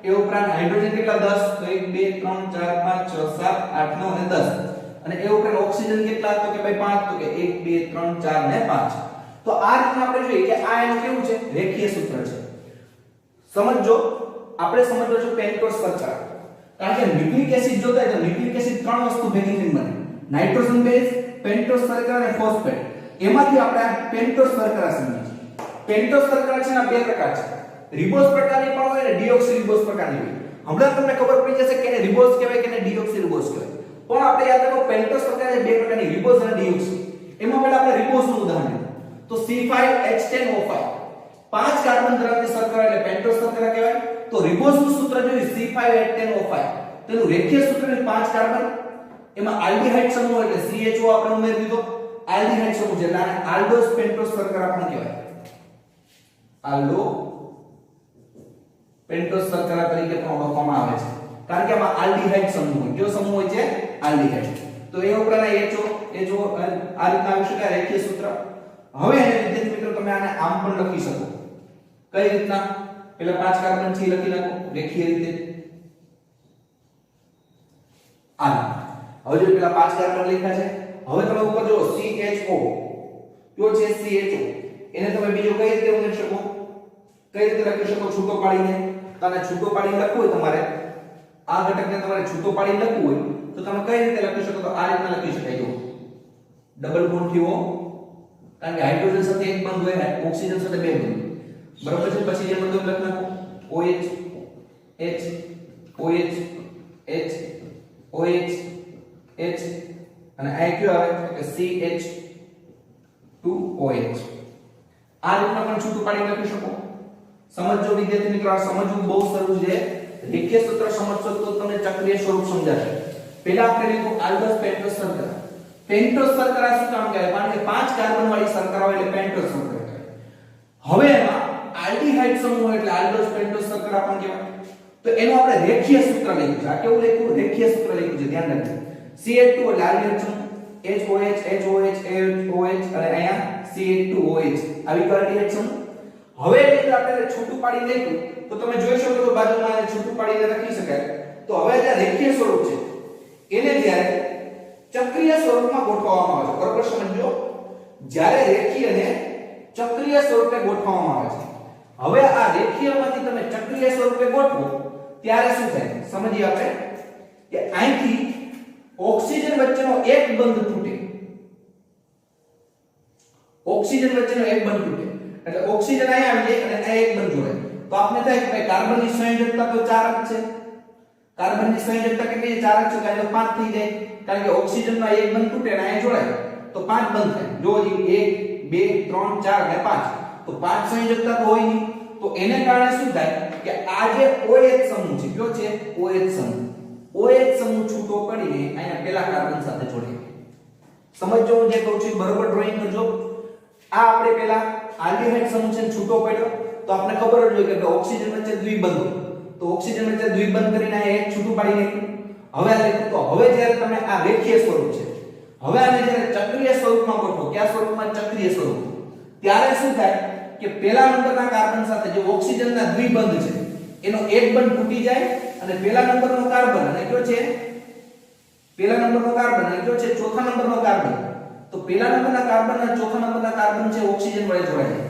એ ઉપરાંત હાઇડ્રોજન કેટલા? 10. તો 1 2 3 4 5 6 7 8 9 અને 10. અને એ ઉપરાંત ઓક્સિજન કેટલા? તો કે ભાઈ 5. તો કે 1 2 3 4 અને 5. તો આ રીતના આપણે જોઈએ કે આ એનું કેવું છે? રેખીય સૂત્ર છે. સમજો આપણે સમજવું છે પેન્ટોસ શર્કરા. કારણ કે ન્યુક્લિક એસિડ જોતા હોય તો ન્યુક્લિક એસિડ ત્રણ વસ્તુ ભેગી થઈને બને. નાઇટ્રોજન બેઝ, પેન્ટોસ શર્કરા અને ફોસ્ફેટ. એમાંથી આપણે આ પેન્ટોસ શર્કરા સમજીએ. પેન્ટોસ શર્કરા છે ના બે પ્રકાર છે. રિબોઝ પ્રકારની પણ હોય અને ડિઓક્સી રિબોઝ પ્રકારની હોય. હમણાં તમને ખબર પડી જશે કે એને રિબોઝ કહેવાય કે એને ડિઓક્સી રિબોઝ કહેવાય. પણ આપણે યાદ રાખો પેન્ટોસ શર્કરા બે પ્રકારની, રિબોઝ અને ડિઓક્સી. એમાં પહેલા આપણે રિબોઝનું ઉદાહરણ લઈએ. તો C5H10O5 5 કાર્બન ધરાવતી શર્કરા એટલે પેન્ટોસ શર્કરા કહેવાય. તો રિબોઝનું સૂત્ર જોઈએ C5H10O5. તેનું રેખીય સૂત્ર છે 5 કાર્બન. એમાં આલ્ડીહાઇડ સમૂહ એટલે CHO આપણે ઉમેરી દીધો. આલ્ડીહાઇડ સમૂહ છે એટલે આને આલ્ડોસ પેન્ટોસ શર્કરા પણ કહેવાય. આલ્ડો પેન્ટોસ શર્કરા તરીકે પણ ઓળખવામાં આવે છે. કારણ કે આમાં આલ્ડીહાઇડ સમૂહ હોય. કયો સમૂહ હોય છે? આલ્ડીહાઇડ. તો એ ઉપરાંત HO આ રીતના આવી શકાય રેખીય સૂત્ર. હવે એને વિદ્યાર્થી મિત્રો તમે આને આમ પણ લખી શકો. કઈ રીતના? પેલા 5 કાર્બન છે લખી નાખો રેખીય રીતે. આ હવે જો પેલા 5 કાર્બન લખ્યા છે, હવે તમે ઉપર જો CHO કયો છે? CHO. એને તમે બીજો કઈ રીતે ઉમેરી શકો? કઈ રીતે લખી શકો? છૂટો પાડીને. તને છૂટો પાડીને લખવું હોય તમારે આ ઘટકને તમારે છૂટો પાડીને લખવું હોય તો તમે કઈ રીતે લખી શકો? તો આ રીતના લખી શકાય. જો ડબલ બોન્ડ થયો કારણ કે હાઇડ્રોજન સાથે એક બંધ હોય, ઓક્સિજન સાથે બે બંધ. બરાબર છે? પછી જે બંધ લખી નાખો OH H OH H OH H અને આ કયો આવે કે CH2OH. આ રીતના પણ છૂટું પાડી લખી શકો. સમજો વિદ્યાર્થી મિત્રો, આ સમજવું બહુ સરળ છે. રેખીય સૂત્ર સમજશો તો તમને ચક્રીય સ્વરૂપ સમજાશે. પહેલા આપણે લીધું આલ્ડોસ પેન્ટોસ શર્કરા. પેન્ટોસ શર્કરા શું કામ કહેવાય? કારણ કે 5 કાર્બન વાળી શર્કરા હોય એટલે પેન્ટોસ શર્કરા કહેવાય. હવે એમાં આલ્ડીહાઇડ સમૂહ એટલે આલ્ડોસ પેન્ટોસ શર્કરા પણ કહેવાય. તો એનું આપણે રેખીય સૂત્ર લખ્યું છે. આ કેવું લખ્યું? રેખીય સૂત્ર લખ્યું છે. ધ્યાન રાખજો. CH2 એટલે આલ્ડીહાઇડ સમૂહ, HOH HOH HOH અને અહીંયા CH2OH આવી આલ્ડીહાઇડ સમૂહ. હવે એટલે આપણે છૂટું પાડી લખ્યું તો તમે જોઈ શકો તો બાજુમાં છૂટું પાડીને લખી શકાય. તો હવે જે રેખીય સ્વરૂપ છે એને જ્યારે ચક્રીય સ્વરૂપમાં ગોઠવવામાં આવે છે. બરાબર સમજો? જ્યારે રેખીયને ચક્રીય સ્વરૂપે ગોઠવવામાં આવે છે. હવે આ રેખીયમાંથી તમે ચક્રીય સ્વરૂપે ગોઠવો ત્યારે શું થાય? સમજીએ આપણે કે અહીંથી ઓક્સિજન વચ્ચેનો એક બંધ તૂટે. ઓક્સિજન વચ્ચેનો એક બંધ તૂટે એટલે ઓક્સિજન અહીંયા આવી જાય અને આ એક બંધ જોડાય. તો આપણે થાય કે કાર્બનની સંયોજકતા તો 4 જ છે. કાર્બનની સંયોજકતા કેટલી છે? 4 જ છે. એટલે 5 થઈ જાય. કારણ કે ઓક્સિજનમાં એક બંધ તૂટે અને અહીંયા જોડાય તો 5 બંધ થાય. જો 1 2 3 4 અને 5. તો તો 5 સંયોજકતા તો હોય નહીં, તો એને કારણે શું થાય કે આ જે OH સમૂહ છે કયો છે OH સમૂહ છૂટો પડીને અહીંયા પેલા કાર્બન સાથે જોડે. સમજજો હું જે કહું છું બરોબર ડ્રોઈંગ કરજો. આ આપણે પેલા આલ્ડીહાઇડ સમૂહ છે છૂટો પડ્યો તો આપણે ખબર જ હોય કે ઓક્સિજન વચ્ચે દ્વિબંધ, તો ઓક્સિજન વચ્ચે દ્વિબંધ કરીને આ એક છૂટું પાડી નાખ્યું. હવે આ લખો તો હવે જ્યારે તમે આ રેખીય સ્વરૂપ છે, હવે આને જ્યારે ચક્રીય સ્વરૂપમાં ગોઠવો, કયા સ્વરૂપમાં ચક્રીય સ્વરૂપ, ત્યારે શું થાય કે પેલા નંબરના કાર્બન સાથે જે ઓક્સિજનના દ્વિબંધ છે એનો એક બંધ તૂટી જાય અને પેલા નંબરનો કાર્બન અને કયો છે પેલા નંબરનો કાર્બન અને કયો છે ચોથા નંબરનો કાર્બન, તો પેલા નંબરના કાર્બન અને ચોથા નંબરના કાર્બન છે ઓક્સિજન વડે જોડાય જાય.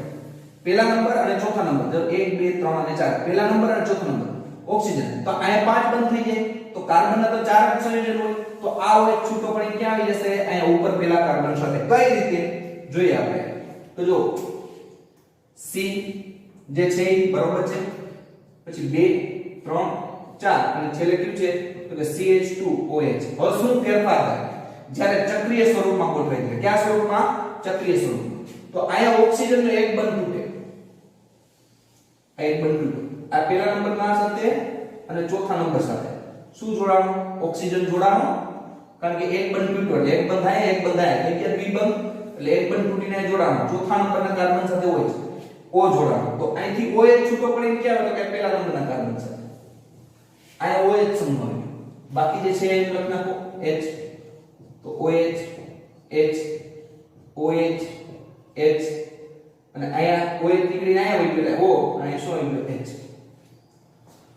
પેલા નંબર અને ચોથા નંબર જો 1 2 3 અને 4 પેલા નંબર અને ચોથો નંબર ઓક્સિજન, તો અહીંયા 5 બંધ થઈ જાય તો કાર્બનના તો 4 સંયોજન હોય, તો આ હોય છૂટો પડી ક્યાં આવી જશે અહીંયા ઉપર પેલા કાર્બન સાથે. કઈ રીતે જોઈએ આપણે તો જો C જે છે એ બરોબર છે, પછી 2 3 4 અને છેલ્લે કયું છે તો કે CH2OH. હવે શું ફેરફાર થાય જ્યારે ચક્રીય સ્વરૂપમાં ગોઠવાય છે, કયા સ્વરૂપમાં ચક્રીય સ્વરૂપ, તો અહીંયા ઓક્સિજનનો એક બંધ તૂટે, આ એક બંધ તૂટે, આ પેલા નંબરના સાથે અને ચોથા નંબર સાથે શું જોડાણું ઓક્સિજન જોડાણું, કારણ કે એક બંધ તૂટ્યો એટલે એક બંધ થાય એક બંધ થાય એટલે કે દ્વિબંધ એટલે એક બંધ તૂટીને જોડાણું ચોથા નંબરના કાર્બન સાથે હોય છે O જોડાણું, તો અહીંથી OH છૂટો પડીને ક્યાં આવે તો કે પેલા નંબરના કાર્બન સાથે અહીંયા OH સમૂહ આવે, બાકી જે છે એ લખ નાખો H, તો OH H OH H અને અહીંયા OH નીકળીને અહીંયા વહી ગયો O, અહીંયા શું આવી ગયો H.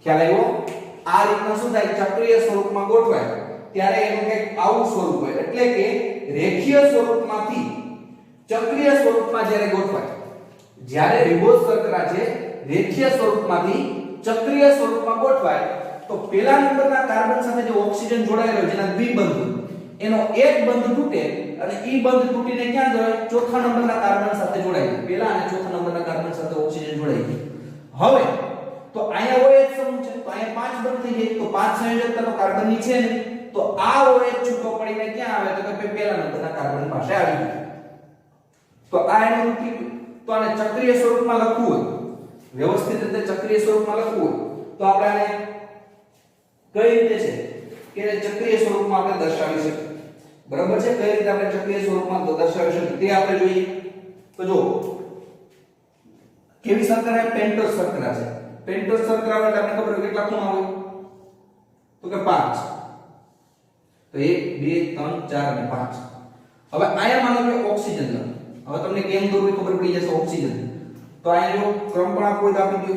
ખ્યાલ આવ્યો? આ રીતના શું થાય ચક્રીય સ્વરૂપમાં ગોઠવાય ત્યારે એનું કંઈક આવું સ્વરૂપ હોય, એટલે કે રેખીય સ્વરૂપમાંથી ચક્રીય સ્વરૂપમાં જ્યારે ગોઠવાય, જ્યારે રિબોઝ શર્કરા છે રેખીય સ્વરૂપમાંથી ચક્રીય સ્વરૂપમાં ગોઠવાય તો પેલા નંબરના કાર્બન સાથે જે ઓક્સિજન જોડાયેલો જેના દ્વિબંધ એનો એક બંધ તૂટે અને ઈ બંધ તૂટીને ક્યાં જાય ચોથા નંબરના કાર્બન સાથે જોડાય, પેલા અને ચોથા નંબરના કાર્બન સાથે ઓક્સિજન જોડાય. હવે તો અહીંયા OH સમૂહ છે તો અહીંયા 5 બંધ થઈ જાય, તો 5 સંયોજકતા તો કાર્બન ની છે ને, તો આ OH છૂટો પડીને ક્યાં આવે તો કે પેલા નંબરના કાર્બન પાસે આવી ગયો. તો આ એનું રૂપ, તો આને ચક્રીય સ્વરૂપમાં લખવું હોય, વ્યવસ્થિત રીતે ચક્રીય સ્વરૂપમાં લખવું હોય તો આપણે આને કઈ રીતે છે કે ચક્રીય સ્વરૂપમાં આપણે દર્શાવી શકીએ. બરાબર છે? કઈ રીતે આપણે ચક્રીય સ્વરૂપમાં તો દર્શાવી શકીએ તે આપણે જોઈએ. તો જો કેવી શર્કરા પેન્ટોસ શર્કરા છે, પેન્ટોસ શર્કરા એટલે આપણે ખબર હોય કેટલા ખૂણા હોય તો કે 5, તો 1 2 3 4 અને 5. હવે આયા માનો કે ઓક્સિજન લો, હવે તમને કેમ દોરવી ખબર પડી જશે ઓક્સિજન, તો અહીંયા જો ક્રમ પણ આપો તો આપી દો,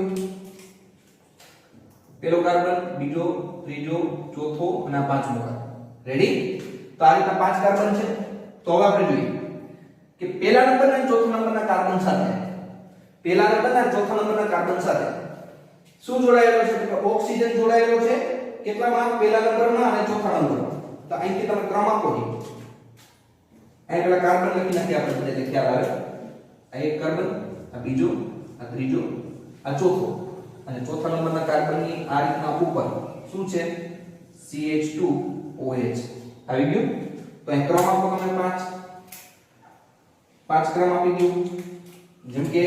પેલો કાર્બન, બીજો, ત્રીજો, ચોથો અને આ પાંચમો કાર્બન. રેડી? તો આ રીતના 5 કાર્બન છે. તો હવે આપણે જોઈએ કે પેલા નંબર અને ચોથા નંબરના કાર્બન સાથે, પેલા નંબર અને ચોથા નંબરના કાર્બન સાથે શું જોડાયેલો છે તો ઓક્સિજન જોડાયેલો છે કેટલામાં પેલા નંબરમાં અને ચોથા નંબરમાં. તો અહીંથી તમે ક્રમ આપો છો, અહીં પેલા કાર્બન લખી નાખી આપણે બધાને ખ્યાલ આવે, આ એક કાર્બન, આ બીજો, આ ત્રીજો, આ ચોથો અને ચોથા નંબરના કાર્બનની આ રીતના ઉપર શું છે CH2OH આવી ગયું. તો અહીં ક્રમ આપો તમે 5 ક્રમ આપી દો, જેમ કે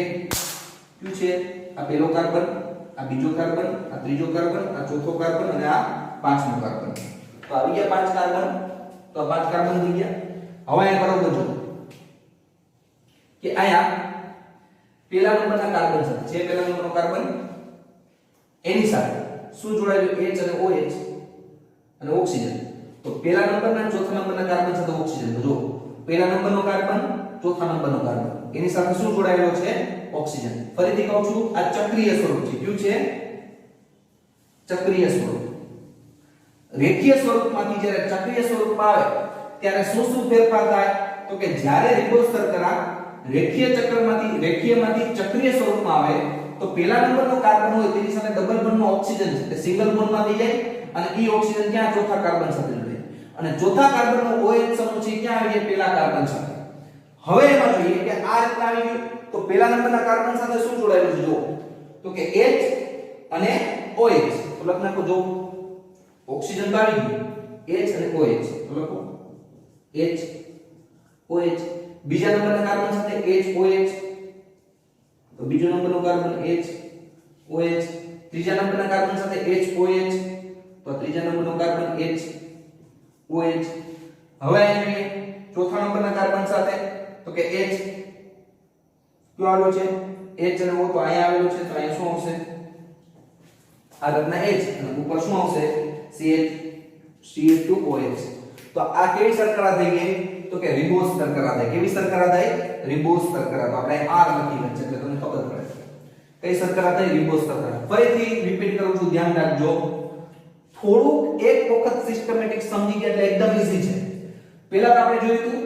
શું છે આ પહેલો કાર્બન, આ બીજો કાર્બન, આ ત્રીજો કાર્બન, આ ચોથો કાર્બન અને આ પાંચમો કાર્બન. તો આવી ગયા 5 કાર્બન, તો આ 5 કાર્બન થઈ ગયા. હવે અહીંયા બરોબર જો કે અહીંયા પેલા નંબરના કાર્બન સાથે છે, પેલા નંબરનો કાર્બન એની સાથે શું જોડાયેલું H અને OH અને ઓક્સિજન. તો પેલા નંબરના અને ચોથા નંબરના કાર્બન સાથે ઓક્સિજન. તો જો પેલા નંબરનો કાર્બન, ચોથા નંબરનો કાર્બન એની સાથે શું જોડાયેલો છે ઓક્સિજન. ફરીથી કહું છું આ ચક્રીય સ્વરૂપ છે. કયું છે? ચક્રીય સ્વરૂપ. રેખીય સ્વરૂપમાંથી જ્યારે ચક્રીય સ્વરૂપમાં આવે ત્યારે શું શું ફેરફાર થાય તો કે જ્યારે રિબોઝ શર્કરા રેખીયમાંથી ચક્રીય સ્વરૂપમાં આવે તો પેલા નંબરનો કાર્બન હોય તેની સાથે ડબલ બોન્ડનો ઓક્સિજન છે તે સિંગલ બોન્ડમાં થઈ જાય અને ઈ ઓક્સિજન ક્યાં ચોથા કાર્બન સાથે જોડાય અને ચોથા કાર્બનનો OH સમૂહ છે ક્યાં આવી જાય પેલા કાર્બન સાથે. હવે એમાં જોઈએ કે આ રીતના આવી ગયું તો પેલા નંબરના કાર્બન સાથે શું જોડાયેલું છે જો તો કે H અને OH. તો લખ નાખો જો ઓક્સિજન તો આવી ગયું H અને OH તો લખો H OH. બીજા નંબરના કાર્બન સાથે H OH બીજો નંબરનો કાર્બન HOH, ત્રીજા નંબરના કાર્બન સાથે HOH, તો ત્રીજા નંબરનો કાર્બન HOH. હવે અહીંયા જોઈએ ચોથા નંબરના કાર્બન સાથે તો કે H કયો આવેલો છે H અને O, તો અહીંયા આવેલો છે, તો અહીંયા શું આવશે આ રત્ના H અને ઉપર શું આવશે CH2OH. તો આ કેવી શર્કરા થઈ ગઈ તો કે રિબોઝ શર્કરા થઈ. કેવી શર્કરા થઈ? રિબોઝ શર્કરા. તો આપણે R લખી છે એટલે તમને ખબર પડે કઈ શર્કરા થઈ? રિબોઝ શર્કરા. ફરીથી રિપીટ કરું છું, ધ્યાન રાખજો. થોડુંક એક વખત સિસ્ટમેટિક સમજી ગયા એટલે એકદમ ઈઝી છે. પહેલા તો આપણે જોયું હતું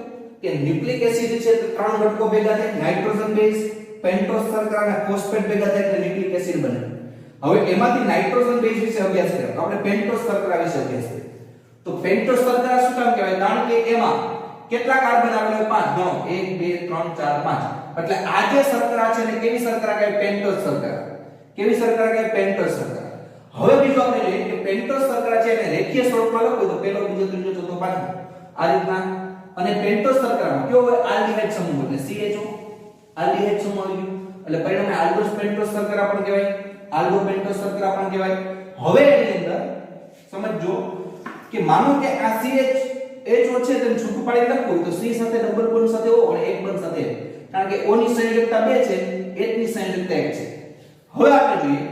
કે ન્યુક્લિક એસિડ છે તો ત્રણ ઘટકો ભેગા થાય, નાઇટ્રોજન બેઝ, પેન્ટોસ શર્કરા અને ફોસ્ફેટ ભેગા થાય એટલે ન્યુક્લિક એસિડ બને. હવે એમાંથી નાઇટ્રોજન બેઝ વિશે અભ્યાસ કર્યો, આપણે પેન્ટોસ શર્કરા વિશે અભ્યાસ કર્યો. તો પેન્ટોસ શર્કરા શું કામ કહેવાય? કારણ કે એમાં કેટલા કાર્બન આવેલા હોય? 5. 1 2 3 4 5. એટલે આ જે શર્કરા છે ને કેવી શર્કરા કહેવાય? પેન્ટોસ શર્કરા. કેવી શર્કરા કહેવાય? પેન્ટોસ શર્કરા. હવે બીજું આપણે જોઈએ કે પેન્ટોસ શર્કરા છે એને રેખીય સ્વરૂપમાં લખો તો પહેલો, બીજો, ત્રીજો, ચોથો, પાંચમો આ રીતના. અને પેન્ટોસ શર્કરામાં કયો હોય? આલ્ડીહાઇડ સમૂહ એટલે CHO આલ્ડીહાઇડ સમૂહ આવી ગયું એટલે પરિણામે આલ્ડોસ પેન્ટોસ શર્કરા પણ કહેવાય, આલ્ડો પેન્ટોસ શર્કરા પણ કહેવાય. હવે એની અંદર સમજો કે માનો કે આ CHO છે તેને છૂટું પાડી લખવું તો C સાથે ડબલ બોન્ડ સાથે O અને એક બોન્ડ સાથે H. કારણ કે O ની સંયોજકતા 2 છે, H ની સંયોજકતા 1 છે. હવે આપણે જોઈએ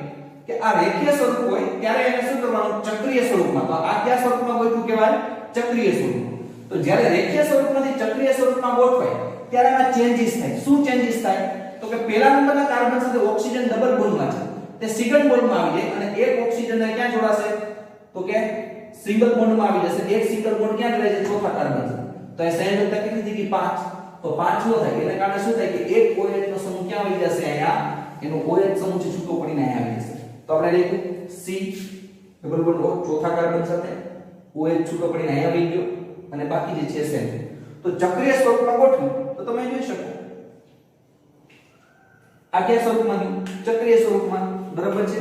કે આ રેખીય સ્વરૂપ હોય ત્યારે એને શું કરવાનું? ચક્રીય સ્વરૂપમાં. તો આ કયા સ્વરૂપમાં ગોઠવું કહેવાય? ચક્રીય સ્વરૂપમાં. તો જ્યારે રેખીય સ્વરૂપમાંથી ચક્રીય સ્વરૂપમાં ગોઠવાય ત્યારે આમાં ચેન્જીસ થાય. શું ચેન્જીસ થાય? તો કે પહેલા નંબરના કાર્બન સાથે ઓક્સિજન ડબલ બોન્ડમાં છે, તે સિંગલ બોન્ડમાં આવી જાય અને એક ઓક્સિજન ક્યાં જોડાશે? તો કે સિંગલ બોન્ડમાં આવી જશે. એક સિંગલ બોન્ડ ક્યાં જોડાય છે? ચોથા કાર્બન છે. તો એ સંયોજકતા કેટલી થઈ ગઈ? 5. તો 5 નો થાય એને કારણે શું થાય કે એક OH નો સમૂહ ક્યાં આવી જશે? અહીંયા એનો OH સમૂહ છે છૂટો પડીને અહીંયા આવી જશે. તો આપણે લખ્યું C ડબલ બોન્ડ O ચોથા કાર્બન સાથે OH છૂટો પડીને અહીંયા આવી ગયો અને બાકી જે છે સેમ. તો ચક્રીય સ્વરૂપમાં ગોઠવી તો તમે જોઈ શકો આ કયા સ્વરૂપમાં? ચક્રીય સ્વરૂપમાં. બરાબર છે.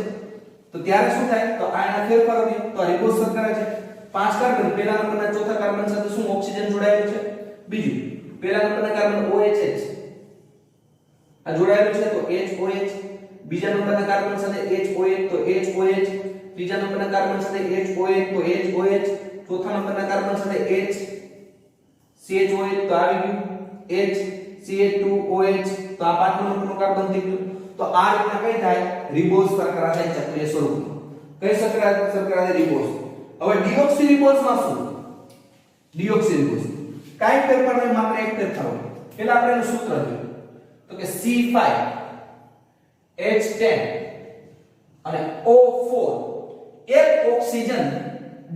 તો ત્યારે શું થાય? તો આ એના ફેરફારો થયો. તો રિબોઝ શર્કરા છે 5 કાર્બન, પહેલા નંબરના ચોથા કાર્બન સાથે શું ઓક્સિજન જોડાયેલું છે? બીજું પહેલા નંબરના કાર્બન OH આ જોડાયેલું છે તો HOH, બીજા નંબરના કાર્બન સાથે HOH તો HOH, ત્રીજા નંબરના કાર્બન સાથે HOH તો HOH, ચોથા નંબરના કાર્બન સાથે CHOH તો આવી ગયું CH2OH તો આ પાંચમા નંબરનું કાર્બન થઈ ગયું. તો આ રીતના કઈ થાય? રિબોઝ શર્કરા થાય ચક્રીય સ્વરૂપમાં. કઈ શર્કરા થાય? રિબોઝ. હવે ડિઓક્સી રિબોઝમાં શું? ડિઓક્સી રિબોઝ કાઈ ફેરફાર નહીં, માત્ર એક ફેરફાર હોય. પહેલા આપણે એનું સૂત્ર જોયું તો કે C5H10 અને O4 એક ઓક્સિજન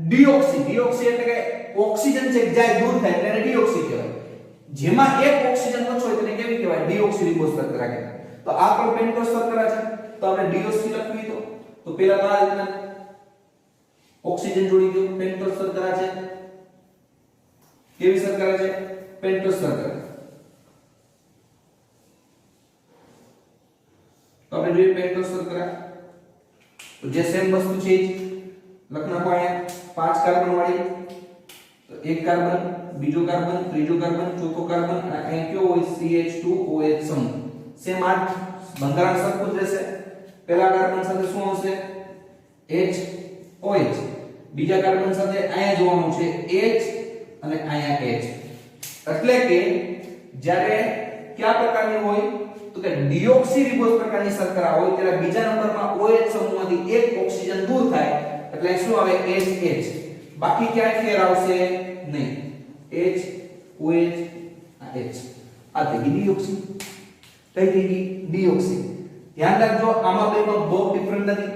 ડિઓક્સી. ડિઓક્સી એટલે કે ઓક્સિજન છે જાય દૂર થાય એટલે એને ડિઓક્સી કહેવાય. જેમાં એક ઓક્સિજન ઓછો હોય તેને કેવી કહેવાય? ડિઓક્સી રિબોઝ શર્કરા કહેવાય. તો આ પણ પેન્ટોસ શર્કરા છે તો આપણે ડિઓક્સી લખવી તો પહેલા તો આ રીતના ઓક્સિજન જોડી દો. પેન્ટોસ શર્કરા છે. કેવી શર્કરા છે? પેન્ટોસ શર્કરા. તો આપણે જોઈએ પેન્ટોસ શર્કરા તો જે સેમ વસ્તુ છે લખ નાખો અહીંયા 5 કાર્બન વાળી. તો એક કાર્બન, બીજો કાર્બન, ત્રીજો કાર્બન, ચોથો કાર્બન અને અહીં કયો હોય? CH2OH સમૂહ. સેમ આ બંધારણ સરખું જ રહેશે. પહેલા કાર્બન સાથે શું આવશે? HOH, બીજા કાર્બન સાથે અહીંયા જોવાનું છે H અને અહીંયા H. એટલે કે જ્યારે કયા પ્રકારની હોય તો કે ડિઓક્સી રિબોઝ પ્રકારની શર્કરા હોય ત્યારે બીજા નંબરમાં OH સમૂહમાંથી એક ઓક્સિજન દૂર થાય એટલે શું આવે? HH. બાકી ક્યાંય ફેર આવશે નહીં. HOH આ H આ થઈ ગઈ ડિઓક્સી. કઈ થઈ ગઈ? ડિઓક્સી. ધ્યાન રાખજો આમાં બેમાં બહુ ડિફરન્ટ નથી.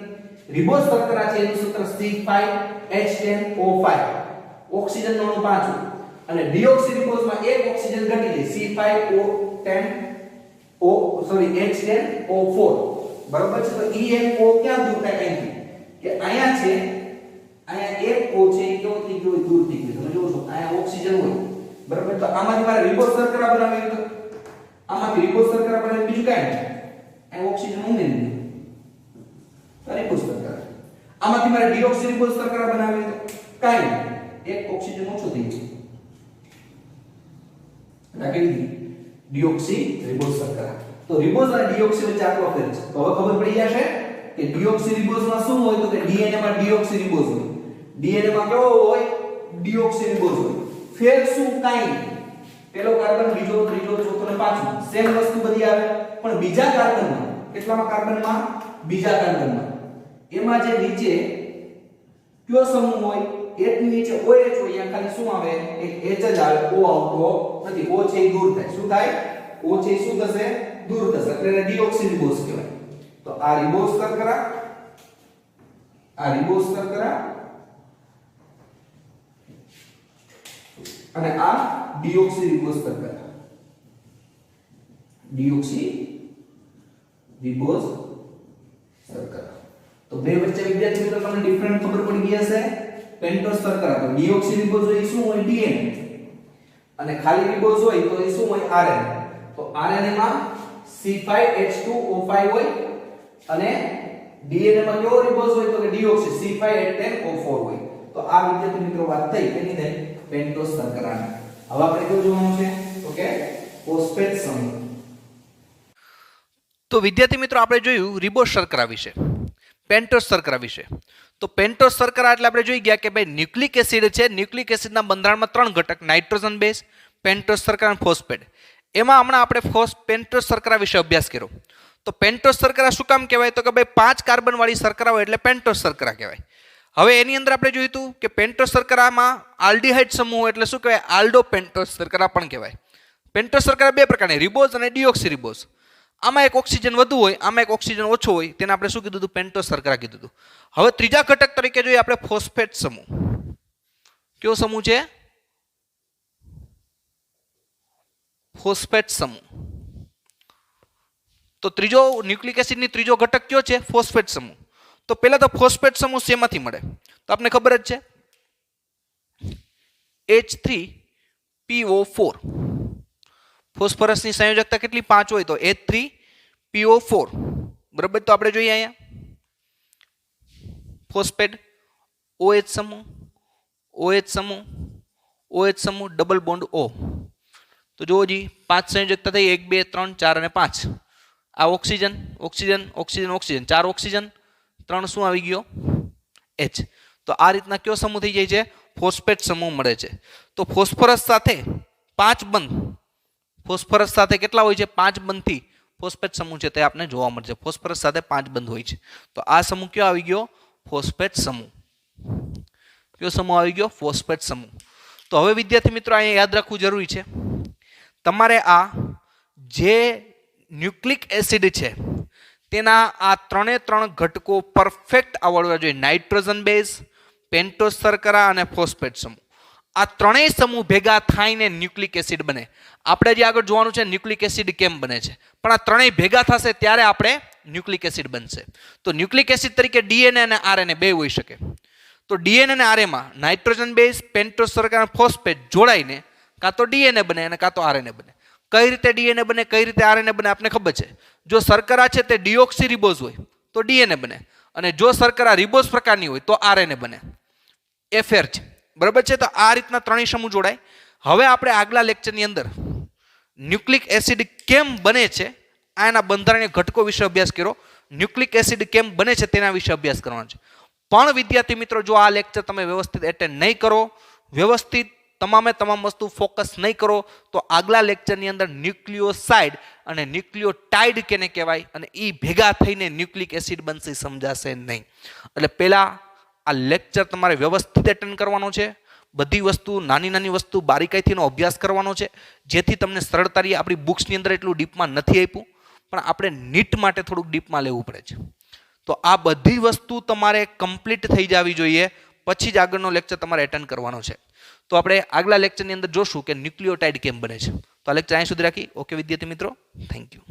રિબોઝ શર્કરા છે એનું સૂત્ર C5H10O5 ઓક્સિજન નો અણુ 5 અને ડિઓક્સી રિબોઝમાં એક ઓક્સિજન ઘટી જાય H10O4 બરાબર છે. તો ENO ક્યાં દૂર થાય? અહીંથી કે અહીંયા છે, અહીંયા એક O છે એ કેવો થઈ ગયો? દૂર થઈ ગયો. તમે જોવો છો અહીંયા ઓક્સિજન હોય બરાબર. તો આમાંથી મારે રિબોઝ શર્કરા બનાવવી તો આમાંથી રિબોઝ શર્કરા બનાવી બીજું કાંઈ નહીં, અહીં ઓક્સિજન ઉમેરી દીધું તો રિબોઝ શર્કરા. આમાંથી મારે ડિઓક્સી રિબોઝ શર્કરા બનાવવી તો કાંઈ નહીં, એક ઓક્સિજન ઓછો થઈ ગયો. રાખી દીધી ડિઓક્સી રિબોઝ શર્કરા. તો રિબોઝ અને ડીઓક્સી વચ્ચે આટલો ફેર છે. તો હવે ખબર પડી જશે કે ડીઓક્સી રિબોઝમાં શું હોય તો કે ડીએનએ માં ડીઓક્સી રિબોઝ હોય. ડીએનએ માં કેવો હોય? ડીઓક્સી રિબોઝ હોય. ફેર શું? કાઈ નહીં. પેલો કાર્બન, બીજો, ત્રીજો, ચોથો અને પાંચમો સેમ વસ્તુ બધી આવે, પણ બીજા કાર્બનમાં, કેટલામાં કાર્બનમાં? બીજા કાર્બનમાં એમાં જે નીચે કયો સમૂહ હોય? એક ની નીચે OH હોય, અહીંયા ખાલી શું આવે? એક H જ આવે, O આવતો નથી. O છે એ દૂર થાય. શું થાય? O છે એ શું થશે? દૂર થશે. એટલે એને ડીઓક્સી રિબોઝ કહેવાય. તો આ રિબોઝ શર્કરા, આ રિબોઝ શર્કરા અને આ ડીઓક્સી રિબોઝ શર્કરા. ડીઓક્સી રિબોઝ શર્કરા. તો બે વચ્ચે વિદ્યાર્થી મિત્રો તમને ડિફરન્ટ ખબર પડી ગઈ હશે. પેન્ટોઝ શર્કરા તો ડીઓક્સી રિબોઝ હોય એ શું હોય? ડીએનએ. અને ખાલી રિબોઝ હોય તો એ શું હોય? આરએનએ. તો આરએનએ માં C5H2O5 હોય અને ડીએનએ માં કેવો રિબોઝ હોય તો કે ડીઓક્સી C5H10O4 હોય. તો આ વિદ્યાર્થી મિત્રો વાત થઈ કેની થઈ? પેન્ટોઝ શર્કરાની. હવે આપણે કેવું જોવાનું છે તો કે ફોસ્ફેટ સમૂહ. તો વિદ્યાર્થી મિત્રો આપણે જોયું રિબોઝ શર્કરા વિશે, પેન્ટોઝ શર્કરા વિશે. તો પેન્ટોઝ શર્કરા એટલે આપણે જોઈ ગયા કે ભાઈ ન્યુક્લિક એસિડ છે. ન્યુક્લિક એસિડના બંધારણમાં ત્રણ ઘટક, નાઇટ્રોજન બેઝ, પેન્ટોઝ શર્કરા અને ફોસ્ફેટ. એમાં હમણાં આપણે પેન્ટોઝ શર્કરા વિશે અભ્યાસ કર્યો. તો પેન્ટોઝ શર્કરા શું કામ કહેવાય તો કે ભાઈ 5 કાર્બન વાળી શર્કરા હોય એટલે પેન્ટોઝ શર્કરા કહેવાય. હવે એની અંદર આપણે જોયું હતું કે પેન્ટોઝ શર્કરામાં આલ્ડીહાઇડ સમૂહ એટલે શું કહેવાય? આલ્ડો પેન્ટોઝ શર્કરા પણ કહેવાય. પેન્ટોઝ શર્કરા બે પ્રકારની, રિબોઝ અને ડીઓક્સી રિબોઝ. આમાં એક ઓક્સિજન વધુ હોય, આમાં એક ઓક્સિજન ઓછો હોય, તેને આપણે શું કીધું હતું? પેન્ટોઝ શર્કરા કીધું હતું. હવે ત્રીજા ઘટક તરીકે જોઈએ આપણે ફોસ્ફેટ સમૂહ. કયો સમૂહ છે? ફોસ્ફેટ સમૂહ. તો ત્રીજો ન્યુક્લિક એસિડની ત્રીજો ઘટક કયો છે? ફોસ્ફેટ સમૂહ. તો પહેલા તો ફોસ્ફેટ સમૂહ શેમાંથી મળે તો આપણે ખબર જ છે H3PO4. ફોસ્ફરસની સંયોજકતા કેટલી? 5 હોય તો H3PO4. બરાબર. તો આપણે જોઈએ અહીંયા ફોસ્ફેટ OH સમૂહ, OH સમૂહ, OH સમૂહ, ડબલ બોન્ડ O. તો જુઓ જી 5 સંયોજકતા થઈ, 1 2 3 4 અને 5. આ oxygen, oxygen, oxygen, oxygen, 4 oxygen, 3 શું આવી ગયો? H. તો આ રીતના કયો સમૂહ થઈ જાય છે? ફોસ્ફેટ સમૂહ મળે છે. તો ફોસ્ફરસ સાથે 5 બંધ, ફોસ્ફરસ સાથે કેટલા હોય છે? 5 બંધથી ફોસ્ફેટ સમૂહ છે તે આપણે જોવા મળશે. ફોસ્ફરસ સાથે 5 બંધ હોય છે. તો આ સમૂહ કયો આવી ગયો? ફોસ્ફેટ સમૂહ. કયો સમૂહ આવી ગયો? ફોસ્ફેટ સમૂહ. તો હવે વિદ્યાર્થી મિત્રો અહીંયા યાદ રાખવું જરૂરી છે, તમારે આ જે ન્યુક્લિક એસિડ છે તેના આ ત્રણે ત્રણ ઘટકો પરફેક્ટ આવડવા જોઈએ. નાઇટ્રોજન બેઝ, પેન્ટોઝ શર્કરા અને ફોસ્ફેટ સમૂહ. આ ત્રણેય સમૂહ ભેગા થઈને ન્યુક્લિક એસિડ બને. આપણે જે આગળ જોવાનું છે ન્યુક્લિક એસિડ કેમ બને છે, પણ આ ત્રણેય ભેગા થશે ત્યારે આપણે ન્યુક્લિક એસિડ બનશે. તો ન્યુક્લિક એસિડ તરીકે ડીએનએ અને આરએનએ બે હોઈ શકે. તો ડીએનએ અને આરએમાં નાઇટ્રોજન બેઝ, પેન્ટોઝ શર્કરા અને ફોસ્ફેટ જોડાઈને કાં તો ડીએનએ બને અને કાં તો આરએનએ બને. કઈ રીતે ડીએનએ બને, કઈ રીતે આરએનએ બને આપને ખબર છે. જો શર્કરા છે તે ડીઓક્સી રિબોઝ હોય તો ડીએનએ બને, અને જો શર્કરા રિબોઝ પ્રકારની હોય તો આરએનએ બને. એ ફેર છે. બરાબર છે. તો આ રીતના ત્રણેય સમૂહ જોડાય. હવે આપણે આગલા લેક્ચરની અંદર ન્યુક્લિક એસિડ કેમ બને છે આ એના બંધારણીય ઘટકો વિશે અભ્યાસ કર્યો. ન્યુક્લિક એસિડ કેમ બને છે તેના વિશે અભ્યાસ કરવાનો છે. પણ વિદ્યાર્થી મિત્રો જો આ લેક્ચર તમે વ્યવસ્થિત એટેન્ડ નહીં કરો, વ્યવસ્થિત તમામે તમામ વસ્તુ ફોકસ નહીં કરો તો આગલા લેક્ચરની અંદર ન્યુક્લિયોસાઇડ અને ન્યુક્લિયોટાઇડ કેને કહેવાય અને એ ભેગા થઈને ન્યુક્લિક એસિડ બનશે સમજાશે નહીં. એટલે પહેલાં આ લેક્ચર તમારે વ્યવસ્થિત એટેન્ડ કરવાનો છે. બધી વસ્તુ, નાની નાની વસ્તુ બારીકાઈથીનો અભ્યાસ કરવાનો છે, જેથી તમને સરળતા રહે. આપણી બુક્સની અંદર એટલું ડીપમાં નથી આપ્યું, પણ આપણે નીટ માટે થોડુંક ડીપમાં લેવું પડે છે. તો આ બધી વસ્તુ તમારે કમ્પ્લીટ થઈ જવી જોઈએ, પછી જ આગળનો લેક્ચર તમારે એટેન્ડ કરવાનો છે. તો આપણે આગલા લેક્ચરની અંદર જોશું કે ન્યુક્લિયોટાઇડ કેમ બને છે. તો આ લેક્ચર અહીં સુધી રાખી. ઓકે વિદ્યાર્થી મિત્રો, થેન્ક યુ.